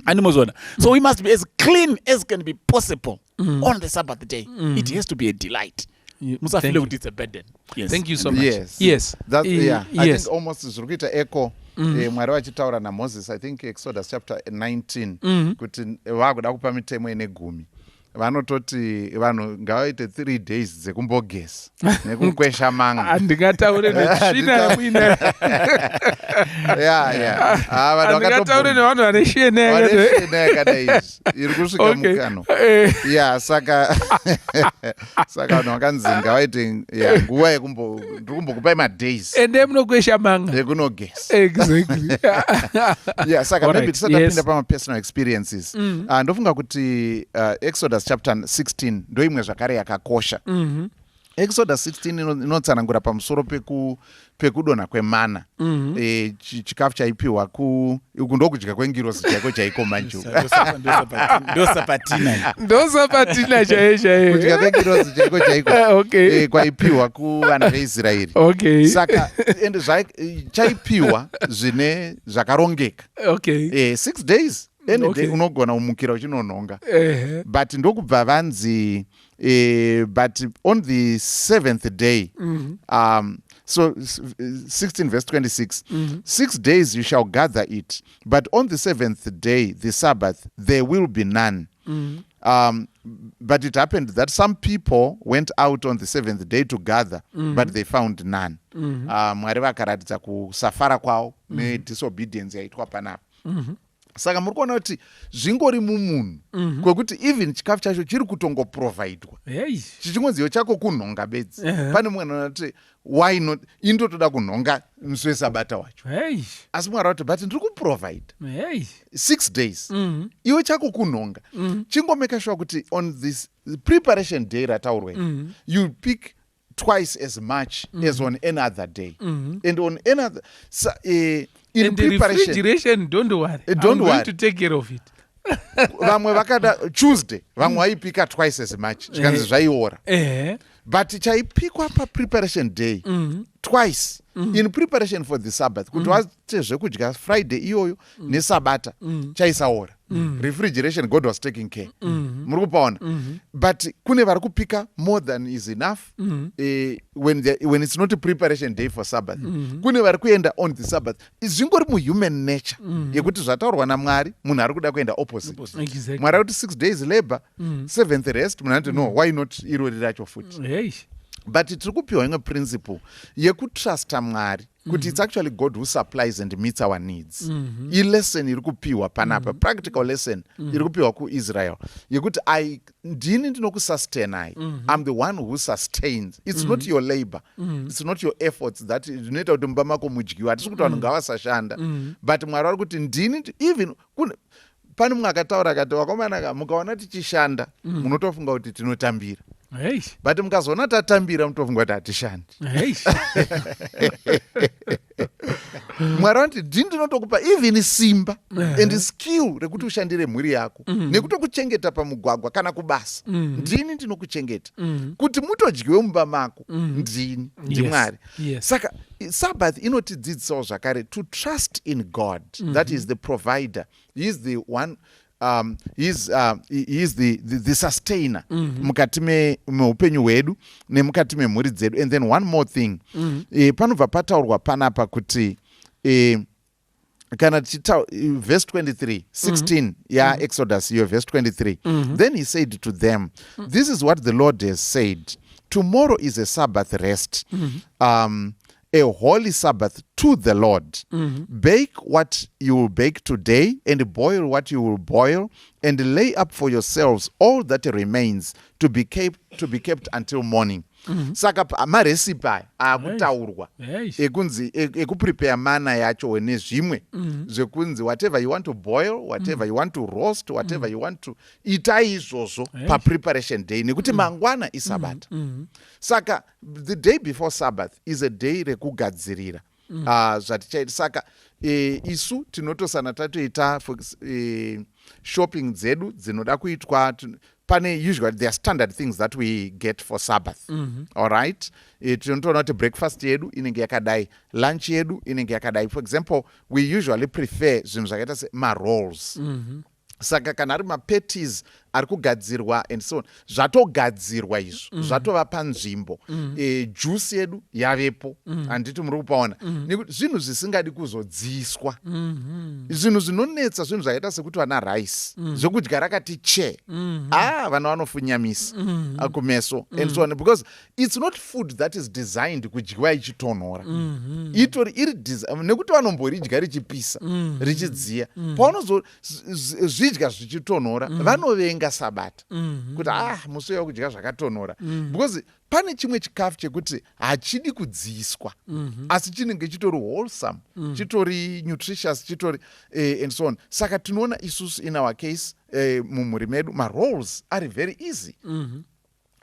Animozona. So we must be as clean as can be possible on the Sabbath day. It has to be a delight. Musafile kuti it's a burden. Yes. Thank you so much. Yes. That, I think almost zviri kuita echo Mwari vachitaura naMoses, I think Exodus chapter 19 kuti vakuda kupa mitemo ine 10. Vanototi vanhu ngavaite 3 days dzekumbogeza nekukwesha manga. Handingataure netsvina kuina. Handingataure nevanhu vane shene yakada izvi iri kusvika mukano. Saka vanhu vakanzi ngavaite nguva yekumbokupai madays. Ende munokwesha manga. Yekunogeza. Exactly. Saka maybe tisatapinda pamapersonal experiences. Ndofunga kuti Exodus chapter 16 ndo imwe zvakare yakakosha. Exodus 16 inotsanangura pamusoro pekudonha kwemana. Chikafu chaipiwa uku ndokudya kwengirosi chaiko chaiko manjuka. Ndosapatina chaiye. Kudya kwengirosi chaiko chaiko. Kwaipiwa kuvana veIsraeri. Saka ende chaipiwa zvine zvakarongeka. 6 days any day unogona kumukira uchinonhonga. But ndokubva vanzi but on the 7th day, so 16 verse 26, 6 days you shall gather it, but on the 7th day, the Sabbath, there will be none. But it happened that some people went out on the 7th day to gather, but they found none. Mwari vakaratidza kusafara kwavo nedisobedience yaitwa panapa. Saka muri kuona kuti zvingori mumunhu kwekuti even chikafu chacho chiri kutongoprovidwa chichingonziwo chako kunhonga bedzi. Pane mumwe anoti why not indotoda kunhonga musi wesabata wacho, asi mwari wati but ndiri kuprovide 6 days iwe chako kunhonga. Chingomeka sure kuti on this preparation day rataurwa you pick twice as much as on any other day. And on any other in preparation, refrigeration, don't worry, don't I'm worry, going to take care of it. Vamwe vakada Tuesday vamwe vaipika twice as much zvikanzi zvaiora, but chaipikwa papreparation day twice in preparation for the Sabbath kuti vate zvekudya Friday iyoyo nesabata chaisaora. Refrigeration God was taking care. Muri kupaona. But kune vari kupika more than is enough when it's not a preparation day for Sabbath. Kune vari kuenda on the Sabbath. Zvingori muhuman nature yekuti zvataurwa naMwari munhu ari kuda kuenda opposite. Mwari kuti 6 days labor, 7th rest. Munhu anoti no, why not irori racho futi. But tiri kupiwa imwe principle yekutrusta Mwari kuti it's actually God who supplies and meets our needs. I lesson iri kupiwa panapa, practical lesson iri kupiwa kuIsrael yekuti ndini ndinokusustainai. I'm the one who sustains. It's not your labor, it's not your efforts that zvinoita kuti mumba mako mudyiwa. Hatisi kuti vanhu ngavasashanda, but Mwari vari kuti ndini even pane mumwe akataura akati wakomana mukaona tichishanda munotofunga kuti tinotambira. But mukazoona tatambira mutofunga kuti hatishandi. Mwari vanoti ndini ndinotokupa even simba and skill rekuti ushandire mhuri yako nekutokuchengeta pamugwagwa kana kubasa. Ndini ndinokuchengeta kuti mutodyiwe mumba mako. Ndini ndiMwari. Saka Sabbath inotidzidzisawo zvakare to trust in God. That is the provider. He is the one. He is the sustainer mukati meupenyu hwedu nemukati memhuri dzedu. And then one more thing, panobva pataurwa panapa kuti kana tichita verse 23 16 Exodus iyo verse 23, then he said to them, this is what the Lord has said, tomorrow is a Sabbath rest, a holy Sabbath to the Lord. Bake what you will bake today, and boil what you will boil, and lay up for yourselves all that remains to be kept until morning. Saka marecipe akutaurwa ekunzi ekuprepare mana yacho nezvimwe zvekunzi whatever you want to boil, whatever you want to roast, whatever you want to itai izvozvo papreparation day nekuti mangwana isabata. Saka the day before Sabbath is a day rekugadzirira zvatichaita. Saka isu tinotosana tatoita shopping dzedu dzinoda kuitwa. Usually there are standard things that we get for Sabbath. All right. Tinotoona kuti breakfast yedu inenge yakadai, lunch yedu inenge yakadai. For example, we usually prefer zvinhu zvakaita marolls. Saka kana ari mapatties ari kugadzirwa and so on, zvatogadzirwa izvo zvatova panzvimbo. Juice yedu yavepo, handiti muri kupaona, nekuti zvinhu zvisingadi kuzodziiswa. Zvinhu zvinonetsa zvinhu zvakaita sekuti vana rice zvokudya rakati che, vana vanofunyamisa kumeso and so on, because it's not food that is designed kudyiwa ichitonhora. Itori iri nekuti vanomboridya richipisa richidziya, paunozozvidya zvichitonhora vanovenga Sabata kuti musi wekudya zvakatonhora, because pane chimwe chikafu chekuti hachidi kudziiswa asi chinenge chitori wholesome, chitori nutritious, chitori and so on. Saka tinoona isusu in our case mumhuri medu marolls are very easy.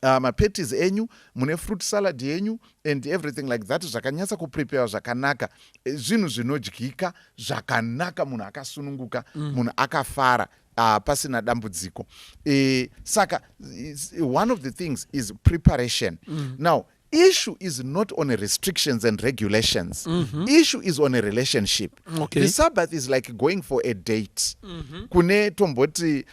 Mapatties enyu, mune fruit salad yenyu and everything like that zvakanyatsa kuprepare zvakanaka, zvinhu zvinodyika zvakanaka, munhu akasununguka, munhu akafara, pasina dambudziko. Saka one of the things is preparation. Now issue is not on a restrictions and regulations. Issue is on a relationship. Okay. The Sabbath is like going for a date. Kune tomboti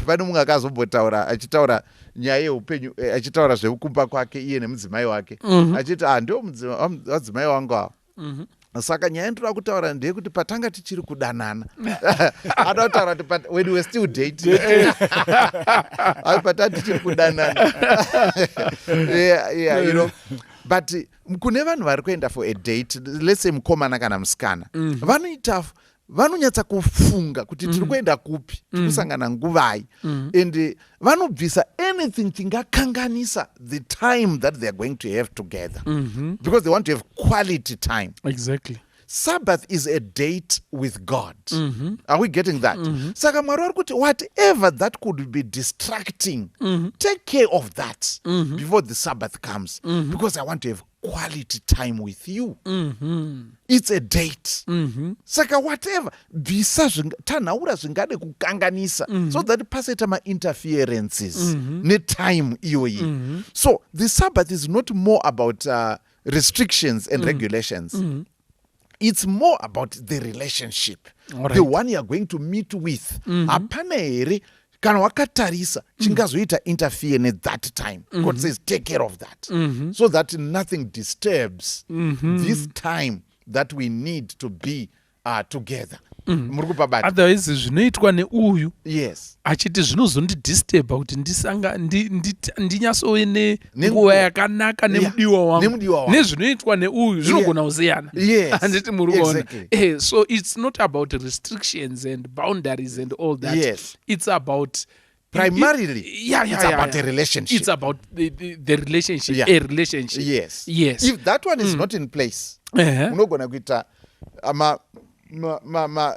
vano munhu akazombotaura achitaura nyaya yeupenyu achitaura zvekukumba kwake iye nemudzimai wake achiti ndio mudzimai wangu awo. Saka nyaya ndinoda kutaura ndeyekuti patanga tichiri kudanana anoda kutaura kuti when we were still dating patanga tichiri kudanana you know, but kune vanhu vari kuenda for a date, let's say mukomana kana musikana vanonyatsa kufunga kuti tiri kuenda kupi, tiri kusangana nguvai, and vanobvisa anything chingakanganisa the time that they are going to have together, because they want to have quality time. Exactly. Sabbath is a date with God. Are we getting that? Saka Mwari vari kuti whatever that could be distracting, take care of that before the Sabbath comes, because I want to have quality time with you. It's a date. Saka whatever bvisa tanhaura zvingade kukanganisa, so that paseta ma-interferences netime iyoyi. So the Sabbath is not more about restrictions and regulations. It's more about the relationship, right. The one you are going to meet with. Hapana here kana wakatarisa chingazoita interfere at that time. God says take care of that, so that nothing disturbs this time that we need to be together. Otherwise zvinoitwa neuyu yes, achiti zvinozondidisturba kuti ndinyatsove nenguva yakanaka nemudiwa wangu, nezvinoitwa neuyu zvinogona kusiyana. Handiti muri kuona. So it's not about restrictions and boundaries and all that. Yes. It's about primarily it's about a relationship. It's about the relationship, a relationship. Yes. If that one is not in place, unogona kuita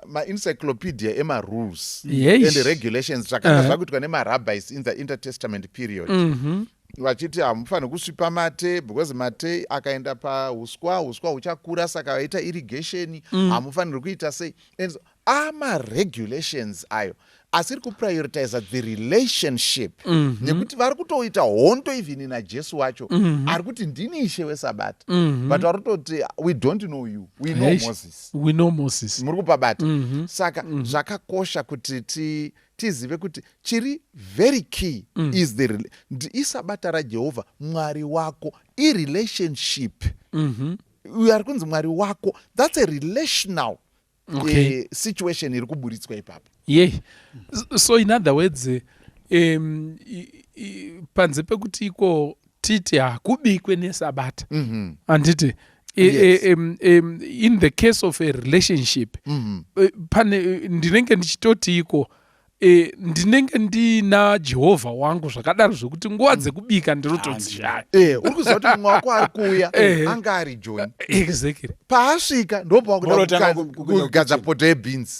ma-encyclopedia ema-rules and the regulations zvakanga zvakuitwa nema-rabbis in the intertestament period. Vachiti hamufani kusvipa mate, because mate akaenda pauswa huchakura, saka vaita irrigation, hamufaniri kuita sei. And so, ma-regulations ayo asiri kuprioritize the relationship, nekuti vari kutoita hondo even naJesu wacho ari kuti ndini ishe weSabata, but vari kutoti we don't know you, we know Moses. Muri kupabata. Saka zvakakosha kuti tizive kuti chiri very key is iSabata raJehovha, Mwari wako, irelationship. Ari kunzi Mwari wako, that's a relational situation iri kuburitswa ipapo. So in other words, panze pekuti iko titi hakubikwe neSabata, handiti in the case of a relationship, pane ndinenge ndichitoti iko ndinenge ndina Jehovha wangu zvakadaro zvokuti nguva dzekubika ndinotodzishaya. Uri kuziva kuti mumwe wako ari kuuya anga ari John. Exactly. Paasvika ndopakuda kugadza poto yebeans.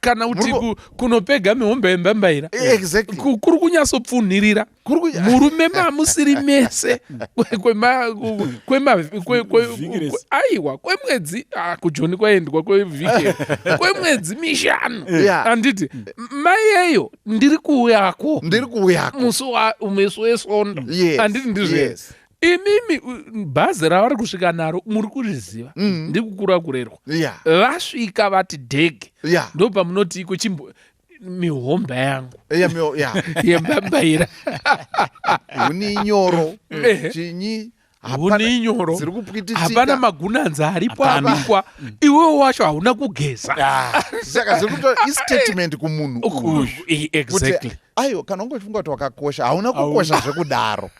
Kana kuti kunopega mihombe yembambaira. Exactly. Kuri kunyatsopfunhirira. Murume mamusiri mese aiwa kwemwedzi kuJoni kwaendwa kwevhiki kwemwedzi mishanu. Anditi maiyeyo ndiri kuuyako musi weSondo. Anditi ndizvo. Imimi bhazi ravari kusvika naro muri kuzviziva, ndikukura kurerwa. Vasvika vati dhege, ndo pamunoti iko mihomba yangu yembambaira huni nyoro chinyi huninyoro hapana magunanza aripo abikwa, iwewe wacho hauna kugeza. Saka zvirikuto istatement kumunhu. Exactly. Ayo kana ungofunga kuti wakakosha, hauna kukosha zvekudaro.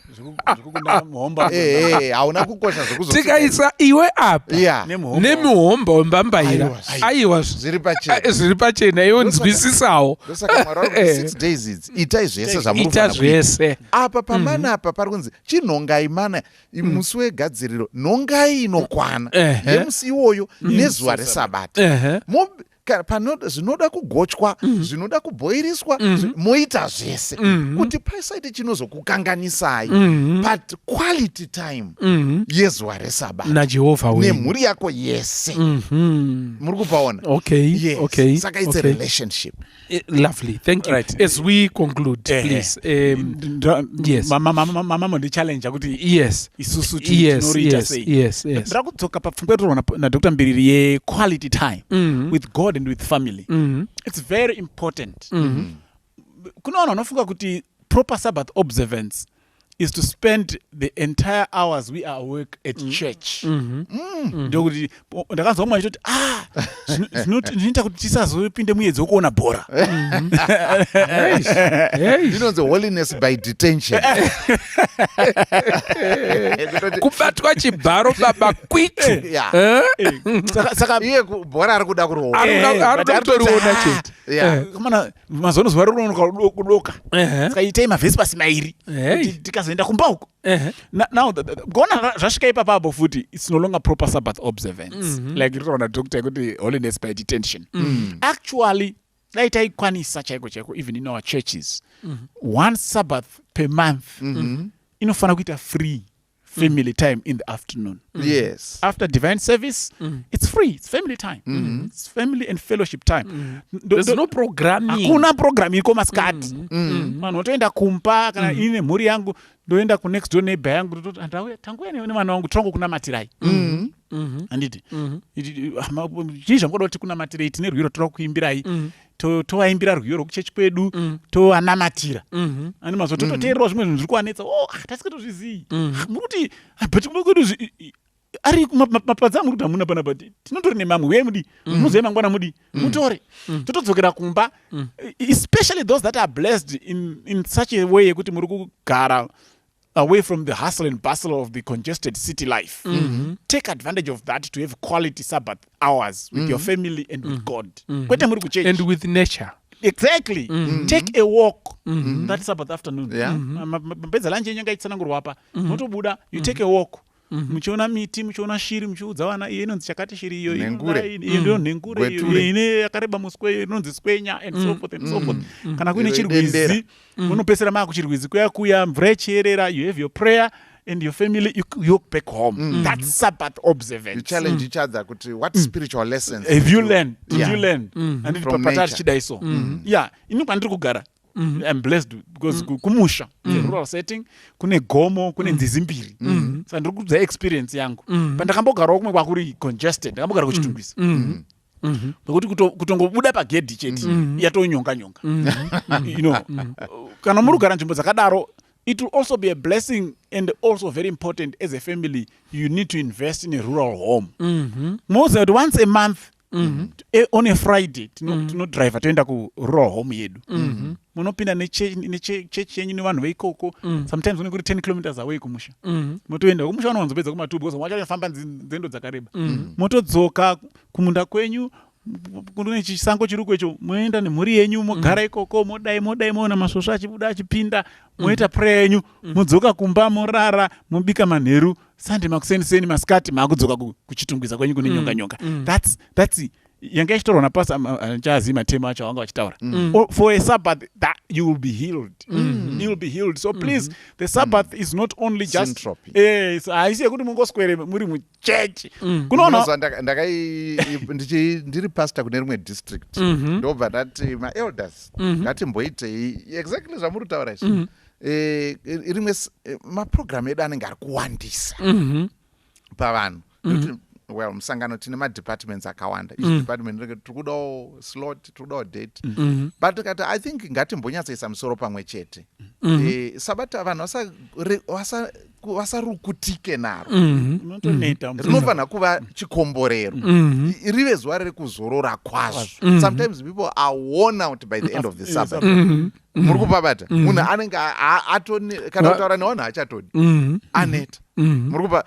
Hauna kukosha zvekuzoti tikaisa iwe apa nemihomba wembambaira aiwa zviri pachena, iwe nzwisisawo. Saka Mwari 6 days idzi itai zvese zvamuri zvese apa pamana apa pari kunzi chinhongai mana musi wegadziriro, nhongai inokwana yemusi iwoyo nezuva reSabata. zvinoda kugochwa zvinoda kubhoiriswa moita zvese kuti pasaite chinozokukanganisai but quality time yezuva resabata naJehovha nemhuri yako yese muri kupaona saka it's a relationship. Lovely, thank you. Right. As we conclude, please. Yes. Mama mondichallenge kuti Yes. isusu Yes. tinoriita sei. Yes. ndira kudzoka papfungwa yatoroona naDr. Mbiriri ye-quality time with God and with family. It's very important. Kuna vanhu vanofunga kuti proper Sabbath observance is to spend the entire hours we are work at church. Ndokuti ndakanzwa mumwe achitoti zvinoita kuti tisazopinde muedzi wokuona bhora. Inonzi holiness by detention. Kubatwa chibharo baba kwitu. Saka iye bhora ari kuda kuriona. Ari kutoriona chete. Kamana mazono zuva rinonoka kudoka. Saka itai mavhesipasi mairi. Tikazoenda kumba uko. Now gona zvasvika ipapo futi it's no longer proper Sabbath observance. Like rinoona doctor kuti holiness by detention. Actually dai taikwanisa chaiko even in our churches. One Sabbath per month inofana kuita free family time in the afternoon. Yes. After divine service, it's free. It's family time. It's family and fellowship time. There's no programming. Hakuna program iko maskati. Vanhu votoenda kumba kana ine mhuri yangu ndoenda ku next door neighbor yangu tanguya nevana vangu tirongo kunamatirai. Handiti chii zvangoda kuti kunamatirei tine rwiro tiri kuimbirai tovaimbira rwiyo rwokuchechi kwedu tovanamatira ani mazuva tototeererawo zvimwe zvinhu zviri kuvanetsa tasikatozvizii muri kuti but kuno kwedu ari mapadza muri kuti hamuna panapa tinotori nemamwe weye mudi munozive mangwana mudi mutore totodzokera kumba especially those that are blessed in such a way yekuti muri kugara away from the hustle and bustle of the congested city life. Take advantage of that to have quality Sabbath hours with your family and with God. And with nature. Exactly. Take a walk that Sabbath afternoon. Mapedza lunch nyanga itsanangurwa apa. Motobuda, you take a walk. Muchiona miti, muchiona shiri, muchiudza vana inonzi chakati shiri iyo iyo nengure iyo ine yakareba muswe inonzi swenya and so forth and so forth. Kana kuine chirwizi munopesera makuchirwizi kuya mvura ichierera, you have your prayer and your family, you walk back home. That's Sabbath observance. You challenge each other kuti what spiritual lessons have you learned? Did you learn? And patari chidaiso. Yeah, inokwa ndiri kugara. I'm blessed because kumusha rural setting kune gomo kune nzizi mbiri saka ndiri kudza experience yangu pandakambogarawo kumwe kwakuri congested ndakambogara kuchitungwisa nokuti kutongobuda pagedhi chete yatonyonga kana muri kugara nzvimbo dzakadaro it will also be a blessing and also very important as a family you need to invest in a rural home most that once a month on a Friday tinodrive toenda kurural home yedu munopinda nechechi yenyu nevanhu veikoko sometimes unenge kuri 10 kilometers away kumusha motoenda kumusha vanonzopedza kumatubu because mwachafamba nzendo dzakareba motodzoka kumunda kwenyu kune chisango chiri kwecho moenda nemhuri yenyu mogara ikoko modai moona masvosva achibuda achipinda moita prayer yenyu modzoka kumba morara mobika manheru Sunday makuseniseni masikati maakudzoka kuchitungwiza kwenyu kune nyonga that's yanga ichitorwa napasa chazi matema acho vanga vachitaura for a Sabbath that you will be healed. You will be healed. So please the Sabbath is not only just haisi yekuti mungoswere muri muchechi kunoona ndiri pastor kune rimwe district ndobva ndati maelders ngatimboitei exactly zvamuri kutaura izvi rimwe maprogram edu anenge ari kuwandisa pavanhu well musangano tine madepartments akawanda each department tikudawo slot tikudawo date but kati I think ngatimbonyatsoisa musoro pamwe chete sabata vanhu vasarukutike naro rinofanira kuva chikomborero rive zuva riri kuzorora kwazvo sometimes people are worn out by the end of the Sabbath muri kupabata munhu anenge kana kutaura nevanhu achatodi aneta muri kupa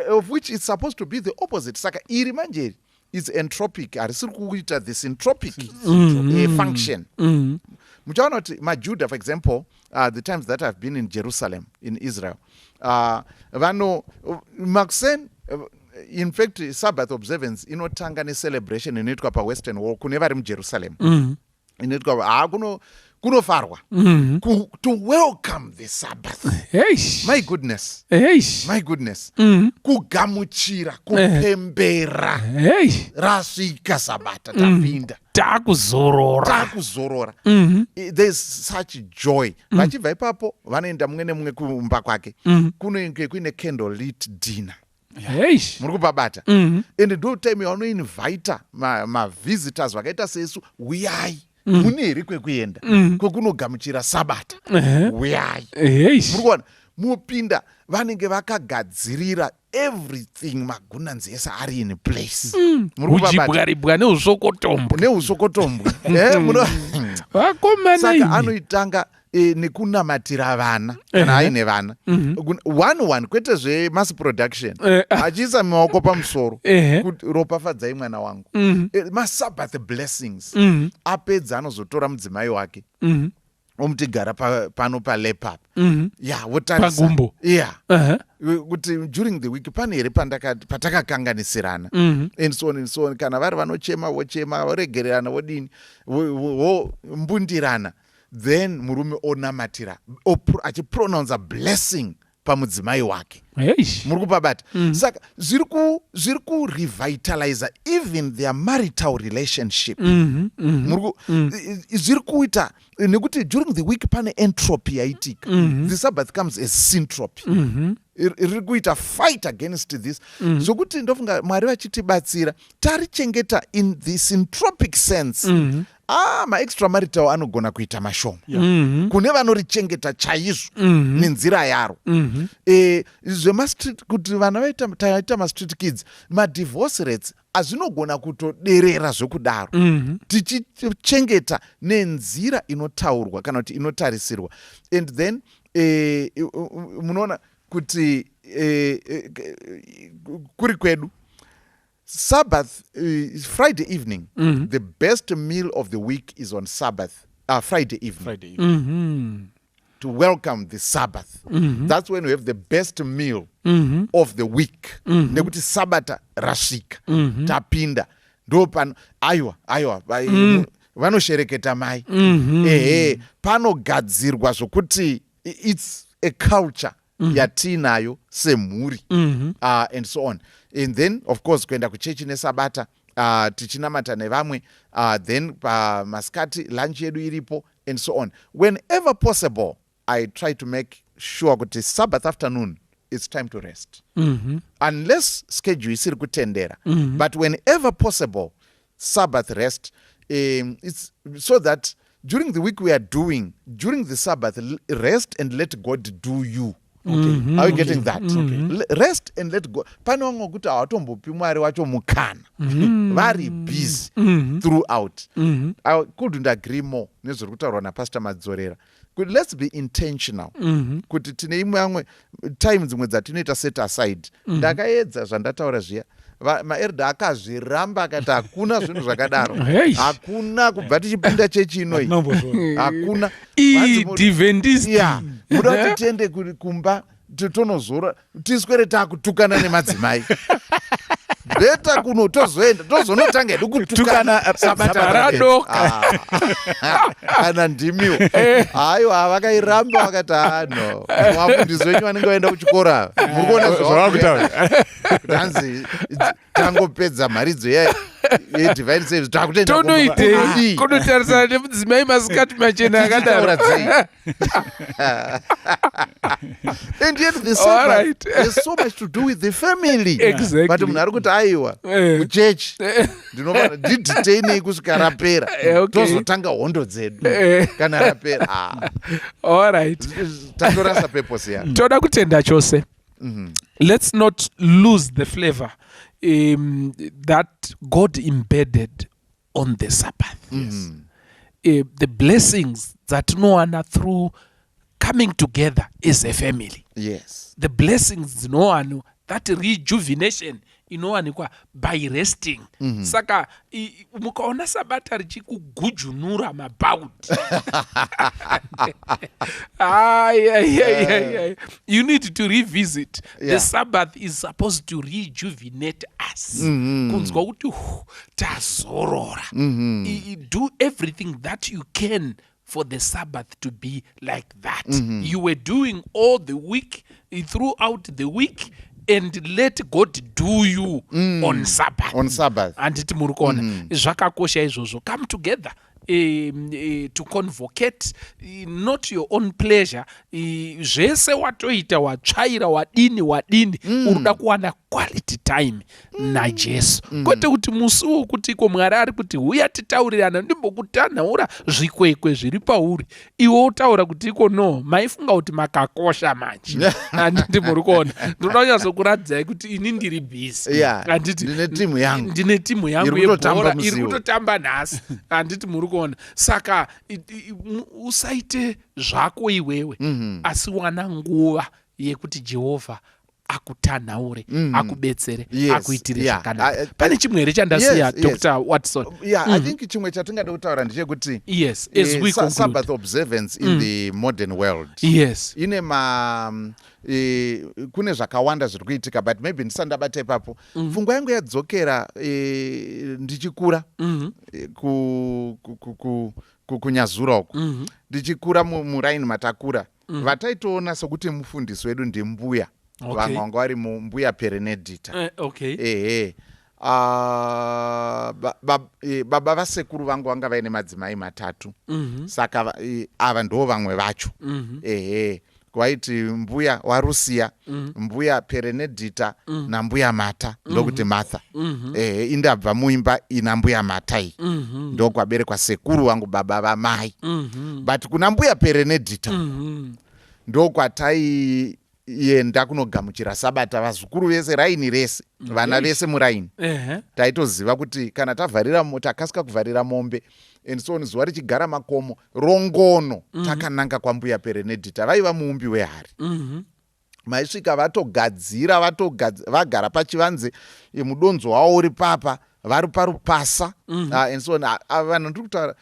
of which is supposed to be the opposite. Saka iri manjeri is entropic. Arisiri kuita the syntropic function. Muchaona kuti maJuda, for example, the times that I've been in Jerusalem, in Israel, vano makusen in fact Sabbath observance inotanga necelebration inoitwa paWestern Wall kune vari muJerusalem. Inoitwa kunofarwa to welcome the Sabbath. My goodness. My goodness. Kugamuchira, kupembera. Rasvika Sabata tapinda. Takuzorora. There's such joy. Vachibva ipapo vanoenda mumwe nemumwe kumba kwake. Kunenge kuine candle lit dinner. Muri kubabata. And do time yavanoinvita visitors vakaita sesu uyai. Mune here kwekuenda kwekunogamuchira Sabata. Uyai. Muri kuona mupinda vanenge vakagadzirira everything, magunanzi ese ari in place. Uchibwaribwa neusokotombwe. Saka anoitanga nekunamatira vana kana aine vana one kwete zvemass production achiisa maoko pamusoro kuti ropafadzai mwana wangu. MaSabbath blessings apedza anozotora mudzimai wake omuti gara pano palepap wotarisa kuti during the week pane here patakakanganisirana and so on. Kana vari vanochema vochema, voregererana vodini vombundirana, then murume onamatira achipronounce a blessing pamudzimai wake. Muri kupabata. Saka zviri kurevitalize even their marital relationship. Zviri kuita nekuti during the week pane entropy yaitika. The Sabbath comes as syntropy. Riri kuita fight against this. Zvokuti ndofunga Mwari vachitibatsira tarichengeta in the syntropic sense. Maextramarital anogona kuita mashoma kune vanorichengeta chaizvo nenzira yaro. Kuti vana taita mastreet kids, madivorce rates azvinogona kutoderera zvokudaro tichichengeta nenzira inotaurwa kana kuti inotarisirwa. And then munoona kuti kuri kwedu Sabbath, Friday evening, the best meal of the week is on Sabbath, Friday evening. To welcome the Sabbath. That's when we have the best meal of the week. Nekuti Sabata rasvika, tapinda. Ndopan aiwa vanoshereketa mai. Panogadzirwa zvokuti it's a culture yatinayo semhuri and so on. And then of course kuenda kuchechi neSabata tichinamata nevamwe, then maskati lunch yedu iripo and so on. Whenever possible I try to make sure kuti Sabbath afternoon it's time to rest. Unless schedule isiri kutendera. But whenever possible Sabbath rest, it's so that during the week we are doing, during the Sabbath rest and let God do you. Are you getting that? Rest and let go. Pano ngokuti awatombopi Mwari wacho mukana. Very busy throughout. I couldn't agree more nezviri kutaurwa naPastor Madzorera. Let's be intentional. Kuti tine imwe yamwe time dzimwe dzatinoita set aside. Ndakaedza zvandataura zviya. Maelda akazviramba akati hakuna zvinhu zvakadaro. Hakuna kubva tichipinda chechi inoi. Hakuna. Adventist. Muda kuti tiende kumba totonozora tiswere takutukana nemadzimai. Beta kuno tozoenda tozonotanga kutukana Sabata radoka. Ana ndimiwo. Aiwa vakairamba vakati no. Vafundisi venyu vanenge vaenda kuchikora. Murikuona zvavakutaura. Tanzi tangopedza mharidzo yedivine service takutenda tonoite kunotarisana nemudzimai masikati machena akadaro. And yet the Sabbath there's so much to do with the family. Exactly. But munhu ari kuti aiwa kuchechi ndinofana ndidhiteinei kusvika rapera tozotanga hondo dzedu kana rapera. Alright. Tatorasa purpose yayo. Toda kutenda chose. Let's not lose the flavor that God embedded on the Sabbath. The blessings that tinowana through coming together as a family. Yes. The blessings tinowana, that rejuvenation inowanikwa by resting. Saka mukaona sabata richikugujunura mabhaudi you need to revisit. The Sabbath is supposed to rejuvenate us. Kunzwa kuti tazorora. Do everything that you can for the Sabbath to be like that. You were doing all the week, throughout the week, and let God do you on Sabbath. Anditi muri kuona zvakakosha izvozvo. Come together to convocate, not your own pleasure. Zvese watoita, watsvaira, wadini uruda kuwana quality time naJesu. Kwete kuti musi wokuti ko Mwari ari kuti uya titaurirana ndimbokutanhaura zvikwekwe zviri pauri, iwe utaura kuti iko no maifunga kuti makakosha manje. Anditi muri kuona ndoda kunyazokuradzai kuti ini ndiri busy. Anditi ndine timu yangu yebhora iri kutotamba nhasi. Anditi muri kuona. Saka usaite zvako iwewe, asi wana nguva yekuti Jehovha akutanhaure, akubetsere, akuitire zvakanaka. Pane chimwe here chandasiya, Dr. Watson. I think chimwe chatingada kutaura ndechekuti as we conclude, Sabbath observance in the modern world. Ine kune zvakawanda zviri kuitika, but maybe ndisandabata ipapo. Pfungwa yangu yadzokera ndichikura kunyazura uko. Ndichikura muraini matakura. Vataitoona sokuti mufundisi wedu ndimbuya. Vamwe vanga vari mumbuya Perenedita. Baba vasekuru vangu vanga vaine madzimai matatu. Saka ava ndo vamwe vacho. Kwaiti mbuya waRusia, mbuya Perenedita nambuya Mata, ndokuti Martha. Indabva muimba ina mbuya Mata iyi. Ndokwaberekwa sekuru vangu baba vamai. But kuna mbuya Perenedita ndokwatai yenda kunogamuchira Sabata, vazukuru vese raini rese, vana vese muraini. Taitoziva kuti kana takasika kuvharira mombe, and so on, zuva richigara makomo rongono, takananga kwambuya Perenedita, vaiva muumbi wehari. Maisvika vatogadzira, vagara pachivanze, mudonzo wavo uri papa, vari parupasa, and so on. Vanhu ndiri kutaura,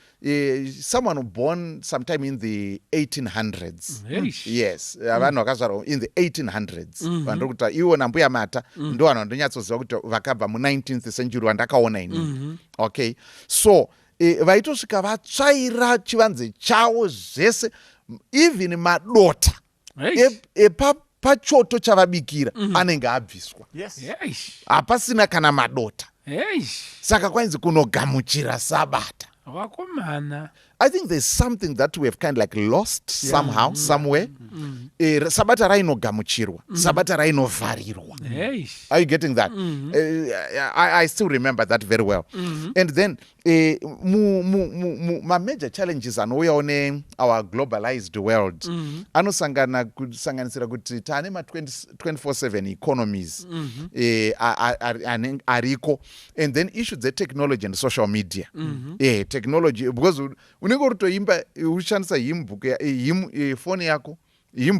someone born sometime in the 1800s. Yes, vanhu vakazvarwa in the 1800s. Vanhu ndiri kutaura ivo nambuya Mata ndo vanhu vandonyatsoziva kuti vakabva mu19th century wandakaona inini. Okay, so vaitosvika vatsvaira chivanze chavo zvese, even madota pachoto chavabikira anenge abviswa. Hapasina kana madota. Saka kwanzi kunogamuchira Sabata. I think there's something that we have kind of like lost somehow, somewhere. Sabata rainogamuchirwa, Sabata rainovharirwa. Are you getting that? I still remember that very well. And then my major challenges anouya one our globalized world anosanganisira kuti tane ma 24/7 economies ariko, and then issues the technology and social media. Technology, because unenge utoimba ushandisa phone yako,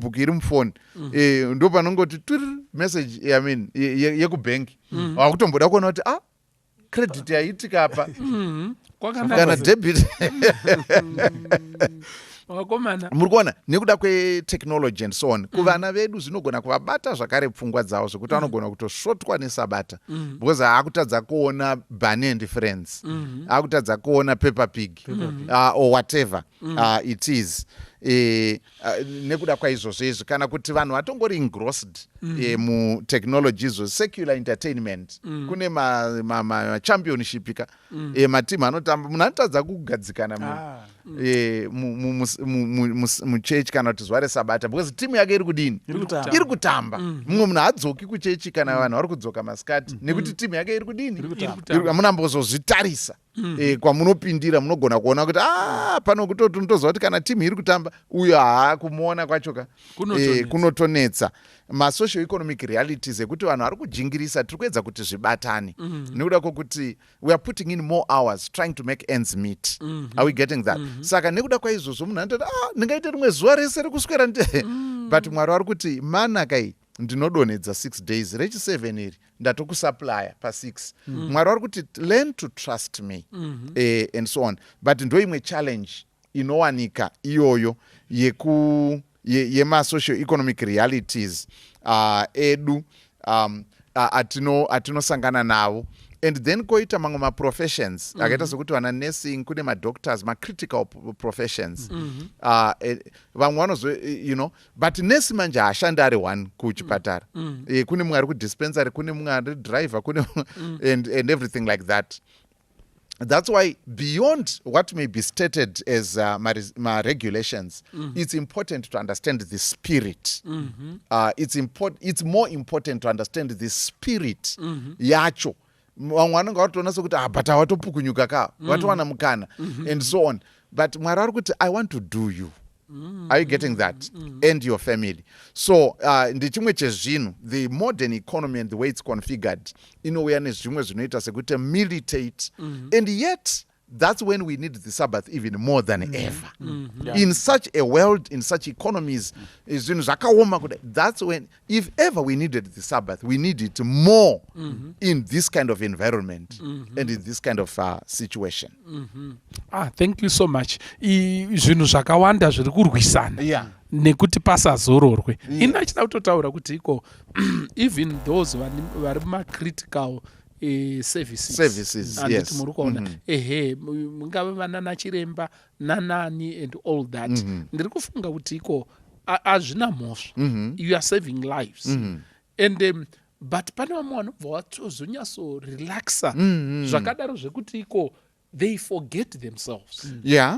book iri mufoni, ndo panongoti message yekubank, wakutomboda kuona kuti credit yaitika apa kana debit. Muri kuona nekuda kwetechnology and so on, kuvana vedu zvinogona kuvabata zvakare pfungwa dzavo zvokuti vanogona kutosvotwa neSabata, because haakutadza kuona Bunny and Friends, haakutadza kuona Peppa Pig, or whatever it is. Nekuda kwaizvozvo izvi, kana kuti vanhu vatongori engrossed mutechnology izvo, secular entertainment, kune machampionship ka matimu anotamba, munhu anotadza kugadzikana muchechi kana kuti zuva reSabata, because timu yake iri kudini, iri kutamba. Mumwe munhu hadzoki kuchechi kana vanhu vari kudzoka masikati, nekuti timu yake iri kudini, munambozozvitarisa. Kwamunopindira munogona kuona kuti pano kutoti unotoziva kuti kana timu iri kutamba, uyo kumuona kwacho kunotonetsa. Masocial economic realities ekuti vanhu vari kujingirisa, tiri kuedza kuti zvibatane, nekuda kwokuti we are putting in more hours trying to make ends meet. Are we getting that? Saka nekuda kwaizvozvo munhu anototi ndingaite rimwe zuva rese rekuswera but Mwari vari kuti mana kai ndinodonhedza 6 days, rechi 7 iri ndatokusuplya pa6. Mwari vari kuti learn to trust me and so on. But ndo imwe challenge inowanika iyoyo yema-social economic realities edu atinosangana navo. And then koita mamwe ma-professions akaita sokuti vana nursing, kune ma-doctors, ma-critical professions. Vamwe vanozo, but nurse manje haashandi ari one kuchipatara. Kune mumwe ari kudispensary, kune mumwe ari driver, kune and everything like that. That's why beyond what may be stated as my regulations, it's important to understand the spirit. It's more important to understand the spirit yacho. Vamwe vanonga vatona sokuti but hawatopukunyuka ka vatowana mukana and so on. But Mwari ari kuti I want to do you. Are you getting that? And your family. So ndichimwe chezvinhu, the modern economy and the way it's configured, inouya nezvimwe zvinoita sekuti militate, and yet that's when we need the Sabbath even more than ever. In such a world, in such economies, that's when, if ever we needed the Sabbath, we need it more in this kind of environment and in this kind of situation. Thank you so much. Zvinhu zvakawanda zviri kurwisana nekuti pasazororwe. Ina chida kutotaura kuti iko even those vari ma-critical services yes. Muri kuona mungave vana nachiremba nanani and all that. Ndiri kufunga kuti iko hazvina mhosva. You are saving lives. And but pane vamwe vanobva vatozonyatso relaxa zvakadaro zvekuti iko they forget themselves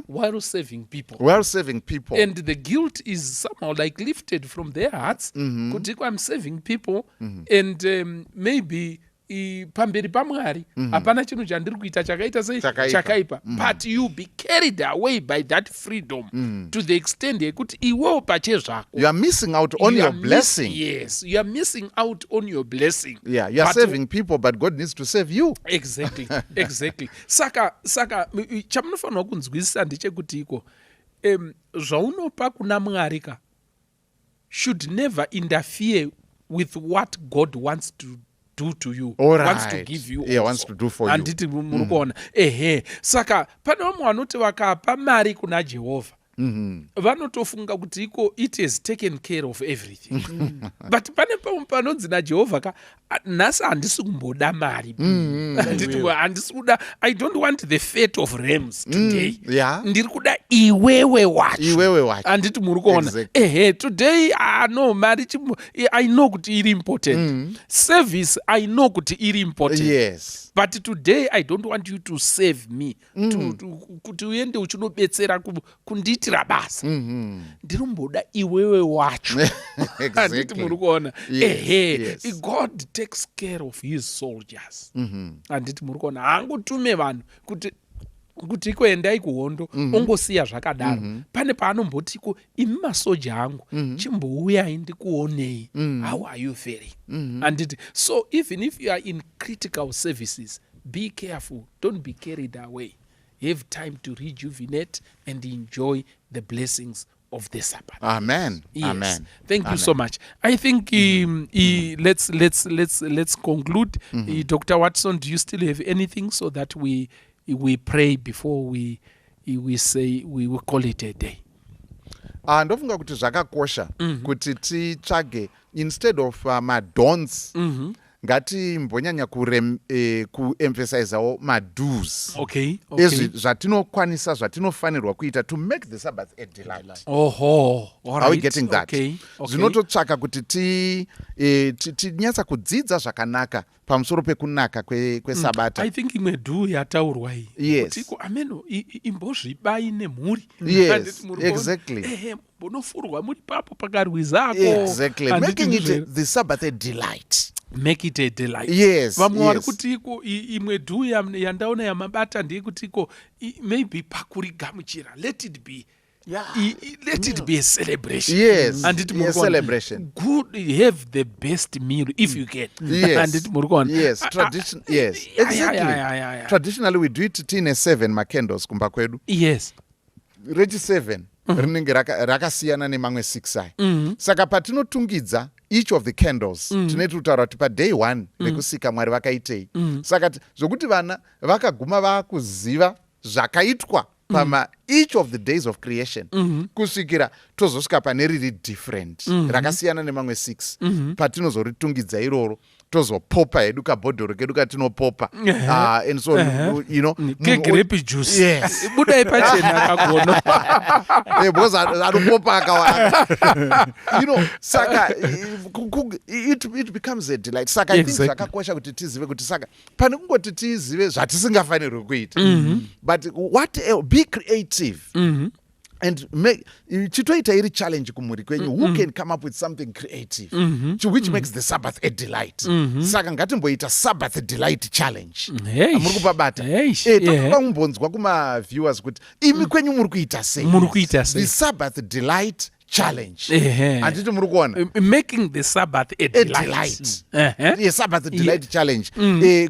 while saving people. And the guilt is somehow like lifted from their hearts. Kuti I'm saving people and maybe pamberi paMwari hapana chinhu chandiri kuita chakaita sei chakaipa. But you be carried away by that freedom to the extent yekuti iwewo pache zvako you are missing out on your blessing. Yes, you are missing out on your blessing. You are saving people, but God needs to save you. Exactly. Saka chamunofanira kunzwisisa ndechekuti iko zvaunopa kuna Mwari ka should never interfere with what God wants to do to you, wants to give you also. Wants to do for you. Anditi muri kuona saka pane vamwe vanoti vakapa mari kuna Jehovha vanotofunga kuti iko it has taken care of everything. But pane pamwe panonzi naJehovha ka nhasi handisi kumboda mari, handisi kuda, I don't want the fat of rams today. Ndiri kuda iwewe wacho. Handiti muri kuona today no mari I know kuti iri important. Service I know kuti iri important. Yes. But today I don't want you to save me. Kuti uende uchinobetsera kundiitira basa. Ndirimboda iwewe wacho. Handiti muri kuona. God takes care of his soldiers. Handiti muri kuona. Haangotume vanhu kuti kuendai kuhondo ongosiya zvakadaro. Pane paanomboti imi masoja angu chimbouyai ndikuonei. How are you faring? Handiti. So even if you are in critical services, be careful. Don't be carried away. Have time to rejuvenate and enjoy the blessings of the Sabbath. Amen. Yes. Amen. Thank you so much. I think let's conclude. Dr. Watson, do you still have anything so that we pray before we say we will call it a day? Ndofunga kuti zvakakosha kuti titsvage instead of ma-don'ts ngatimbonyanya kuemphasizewo ma-do's. Ezvi zvatinokwanisa zvatinofanirwa kuita to make the Sabbath a delight. Are we getting that? Zvinototsvaka kuti tinyatsa kudzidza zvakanaka pamusoro pekunaka kwesabata. I think imwe do yataurwa iyi. Yes. Ameno imbozvibai nemhuri. Yes, exactly. Bonofurwa muri papo pakarwizako. Exactly. Making it the Sabbath a delight. Make it a delight. Yes. Vamwe vari kuti imwe do yandaona yamabata ndeyekuti maybe pakurigamuchira. Let it be. Let it be a celebration. Yes, a celebration. Good, have the best meal if you can. Yes, yes. Tradition. Yes, exactly. Traditionally, we do it tine 7 makendos kumba kwedu. Yes. Rechi 7 rinenge rakasiyana nemamwe 6 aya. Saka patinotungidza each of the candles tinoita kutaura kuti paday 1 rekusika Mwari vakaitei. Saka zvokuti vana vakaguma vakuziva zvakaitwa pama each of the days of creation kusvikira tozosvika pane riri different rakasiyana nemamwe 6 patinozoritungidza iroro tozopopa hedu kabhodhoro kedu katinopopa and so kegrape juice yes budai pachena kagono because anopopa akawanda saka it becomes a delight. Saka I think zvakakosha kuti tizive kuti saka pane kungoti tizive zvatisingafanirwi kuita but what be creative and chitoita iri challenge kumuri kwenyu who can come up with something creative which makes the Sabbath a delight. Saka ngatimboita Sabbath delight challenge muri kupabata takakumbonzwa kuma-viewers kuti imi kwenyu muri kuita sei the Sabbath delight challenge anditi muri kuona making the Sabbath a delight. Sabbath delight challenge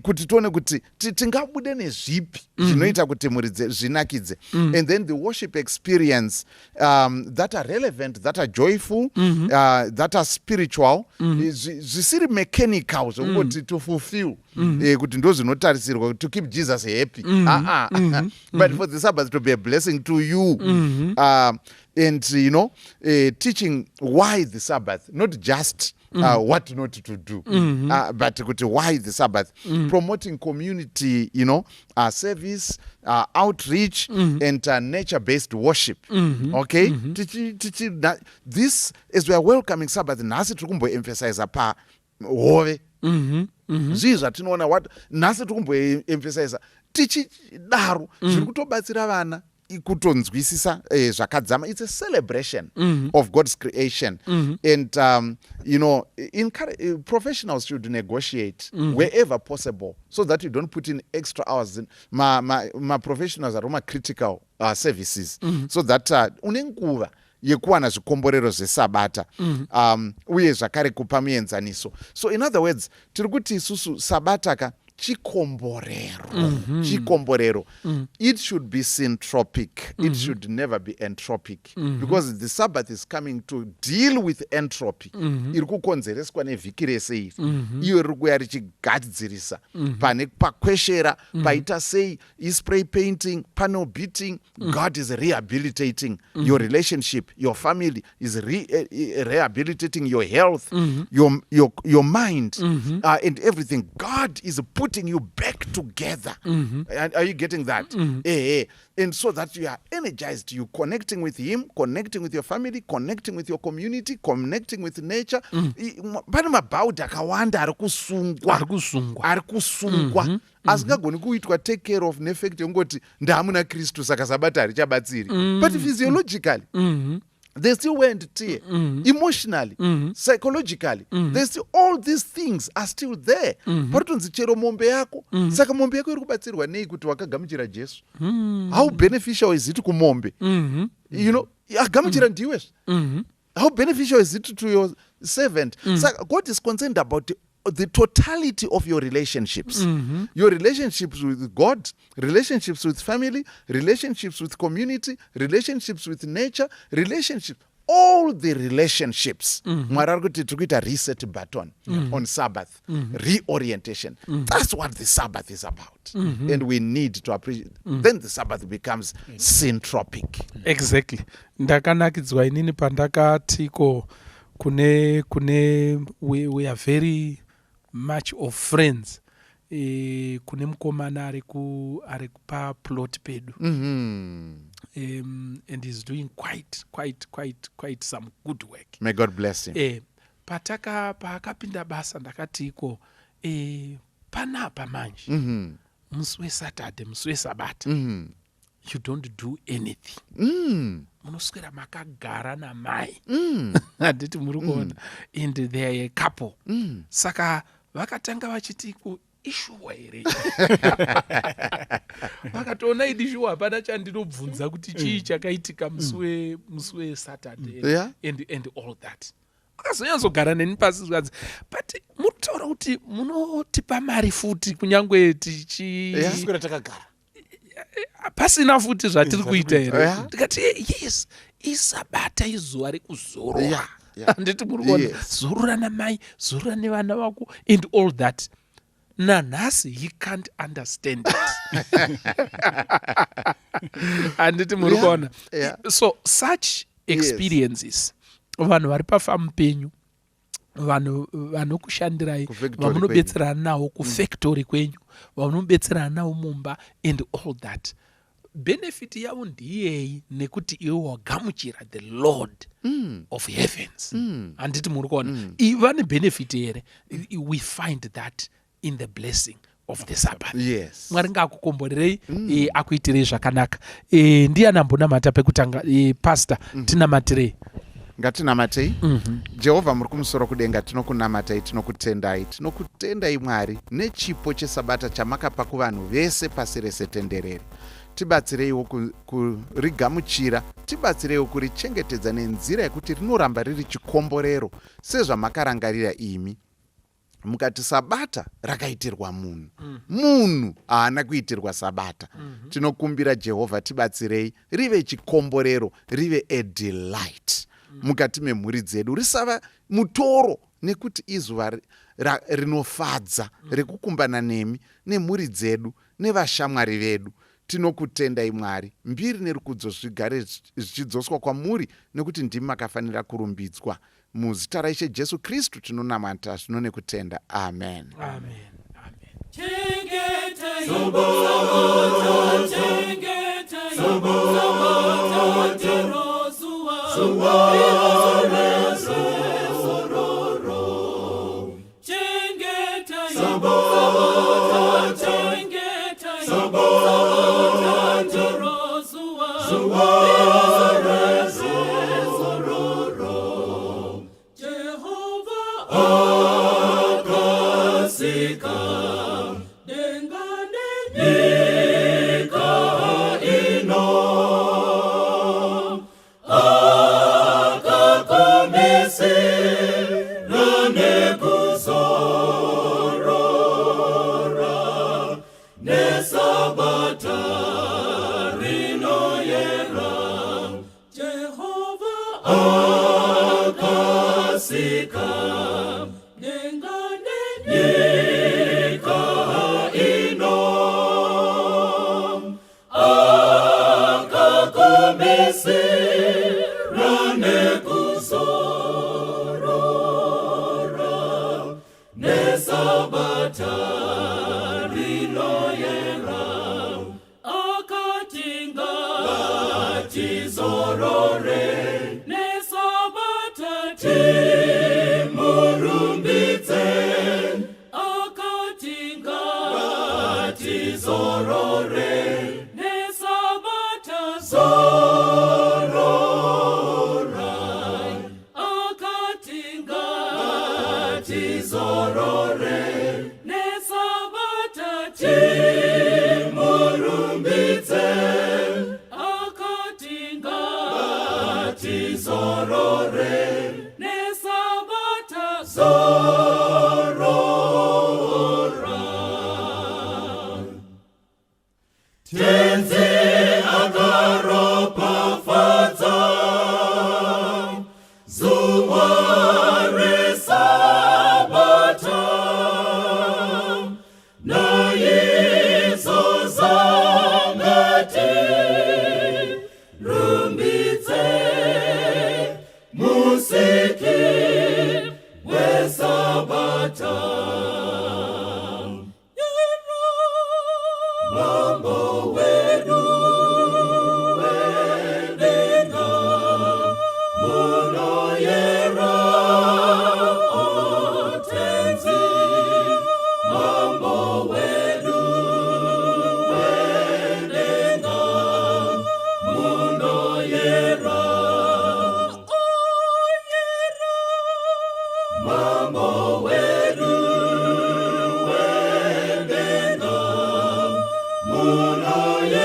kuti tione kuti tingabude nezvipi zvinoita kuti muri zvinakidze and then the worship experience that are relevant, that are joyful, that are spiritual, zvisiri mechanical zvokungoti to fulfill kuti ndo zvinotarisirwa to keep Jesus happy but for the Sabbath to be a blessing to you and teaching why the Sabbath, not just what not to do, but why the Sabbath, promoting community, service, outreach, and nature-based worship. Okay, this as we are welcoming Sabbath, nasi tukumbo emphasize pa hove. Zvi zvatinoona what nasi tukumbo emphasize tichidaro zviri kutobatsira vana kutonzwisisa zvakadzama. It's a celebration of God's creation and professionals should negotiate wherever possible so that you don't put in extra hours in my professionals are critical services so that unenguva yekuwana zvikomborero zvesabata uye zvakare kupa muenzaniso. So in other words tiri kuti isusu sabata ka chikomborero it should be syntropic, it should never be entropic because the Sabbath is coming to deal with entropy iri kukonzereswa nevhiki rese iri iyo riri kuya richigadzirisa pane pakweshera paita sei spray painting, panel beating. God is rehabilitating your relationship, your family is rehabilitating your health, your mind and everything. God is putting you back together. Are you getting that? And so that you are energized, you connecting with him, connecting with your family, connecting with your community, connecting with nature. Pane mabhaudha akawanda ari kusungwa asingagoni kuitwa take care of nefect yongoti ndamuna Kristu saka sabata harichabatsiri but physiologically there's still wear and tear. Emotionally, psychologically, there's still, all these things are still there. Paritonzi chero mombe yako saka mombe yako iri kubatsirwa nei kuti wakagamuchira Jesu. How beneficial is it kumombe? Agamuchira ndiwe. How beneficial is it to your servant? Saka God is concerned about the totality of your relationships, your relationships with God, relationships with family, relationships with community, relationships with nature, relationships, all the relationships. Mwararuti tukuita reset button on Sabbath, reorientation. That's what the Sabbath is about. And we need to appreciate. Then the Sabbath becomes syntropic. Exactly. Ndakanakidzwa inini pandakatiko kune we are very much of friends kune mukomana ari kupa plot pedu and he's doing quite some good work. May God bless him. Paakapinda basa ndakatiko panapa manje musi weSaturday, musi weSabata you don't do anything. Munoswera makagara namai handiti muri kuona and they are a couple. Saka vakatanga vachiti ishuwa here vakatoona idi shuwa hapana chandinobvunza kuti chii chakaitika musi weSaturday and all that. Akazonyazogara neni pasi zvikadzi but munotaura kuti munotipa mari futi kunyangwe tichikura takagara pasina futi zvatiri kuita here. Ndikati yes isabata izuva rekuzorwa handiti muri kuona zorora namai, zorora nevana vako and all that. Nanhasi he can't understand it. Handiti muri kuona. So such experiences, vanhu vari pafambu penyu, vanhu vanokushandirai, vamunobetserana navo kufactory kwenyu, vamunobetserana navo mumba and all that, benefit yavo ndiyei nekuti iwe wagamuchira the Lord of heavens. Handiti muri kuona. Vane benefit here. We find that in the blessing of the Sabbath. Yes. Mwari ngakukomborerei, akuitirei zvakanaka. Ndiani ambonamata pekutanga? Pastor, tinamatirei. Ngatinamatei. Jehovha muri kumusoro kudenga, tinokunamatai, tinokutendai Mwari nechipo chesabata chamakapa kuvanhu vese pasi rese tenderere. Tibatsireiwo kurigamuchira, tibatsireiwo kurichengetedza nenzira yekuti rinoramba riri chikomborero sezvamakarangarira imi. Mukati sabata rakaitirwa munhu. Munhu haana kuitirwa sabata. Tinokumbira Jehovha tibatsirei rive chikomborero, rive a delight mukati memhuri dzedu, risava mutoro, nekuti izuva rinofadza rekukumbana nemi nemhuri dzedu nevashamwari vedu. Tinokutendai Mwari, mbiri nerukudzo zvigare zvichidzoswa kwamuri, nekuti ndimi makafanira kurumbidzwa. Muzita raIshe Jesu Kristu tinonamata zvino nekutenda. Amen. Amen. Muno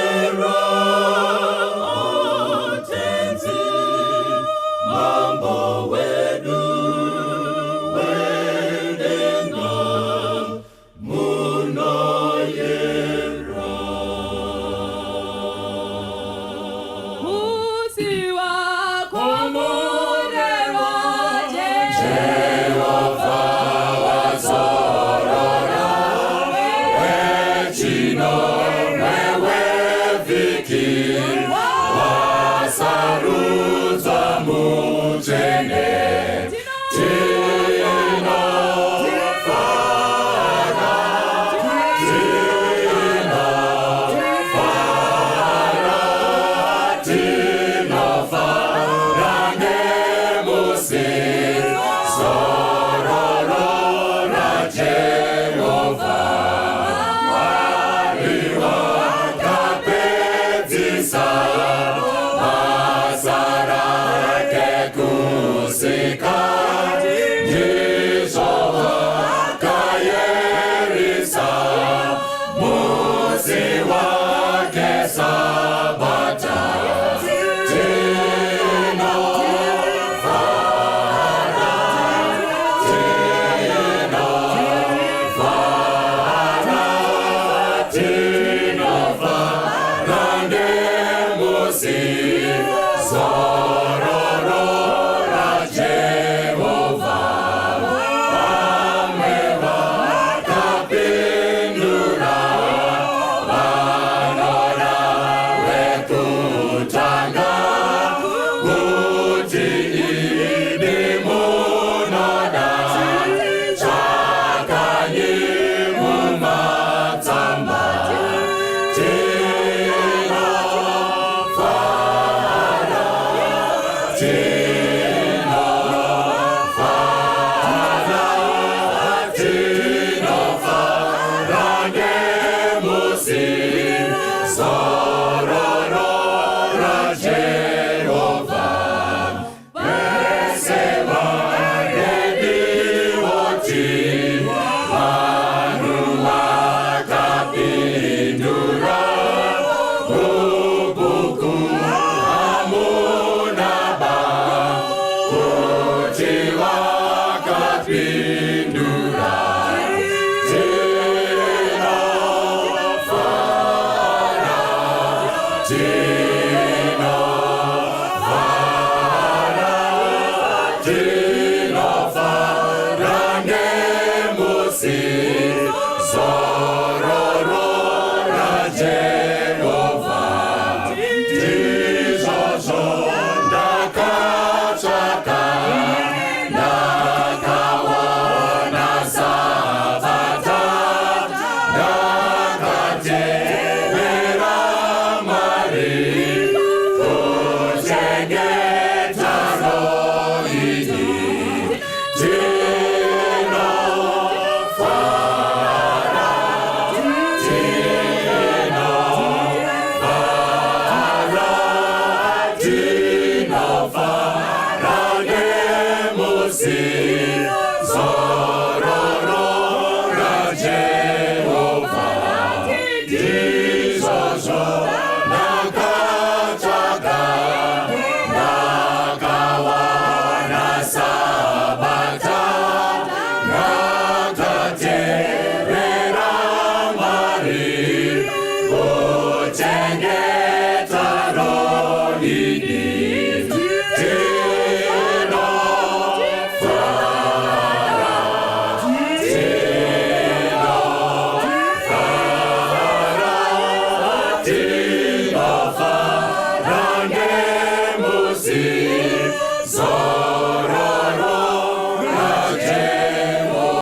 See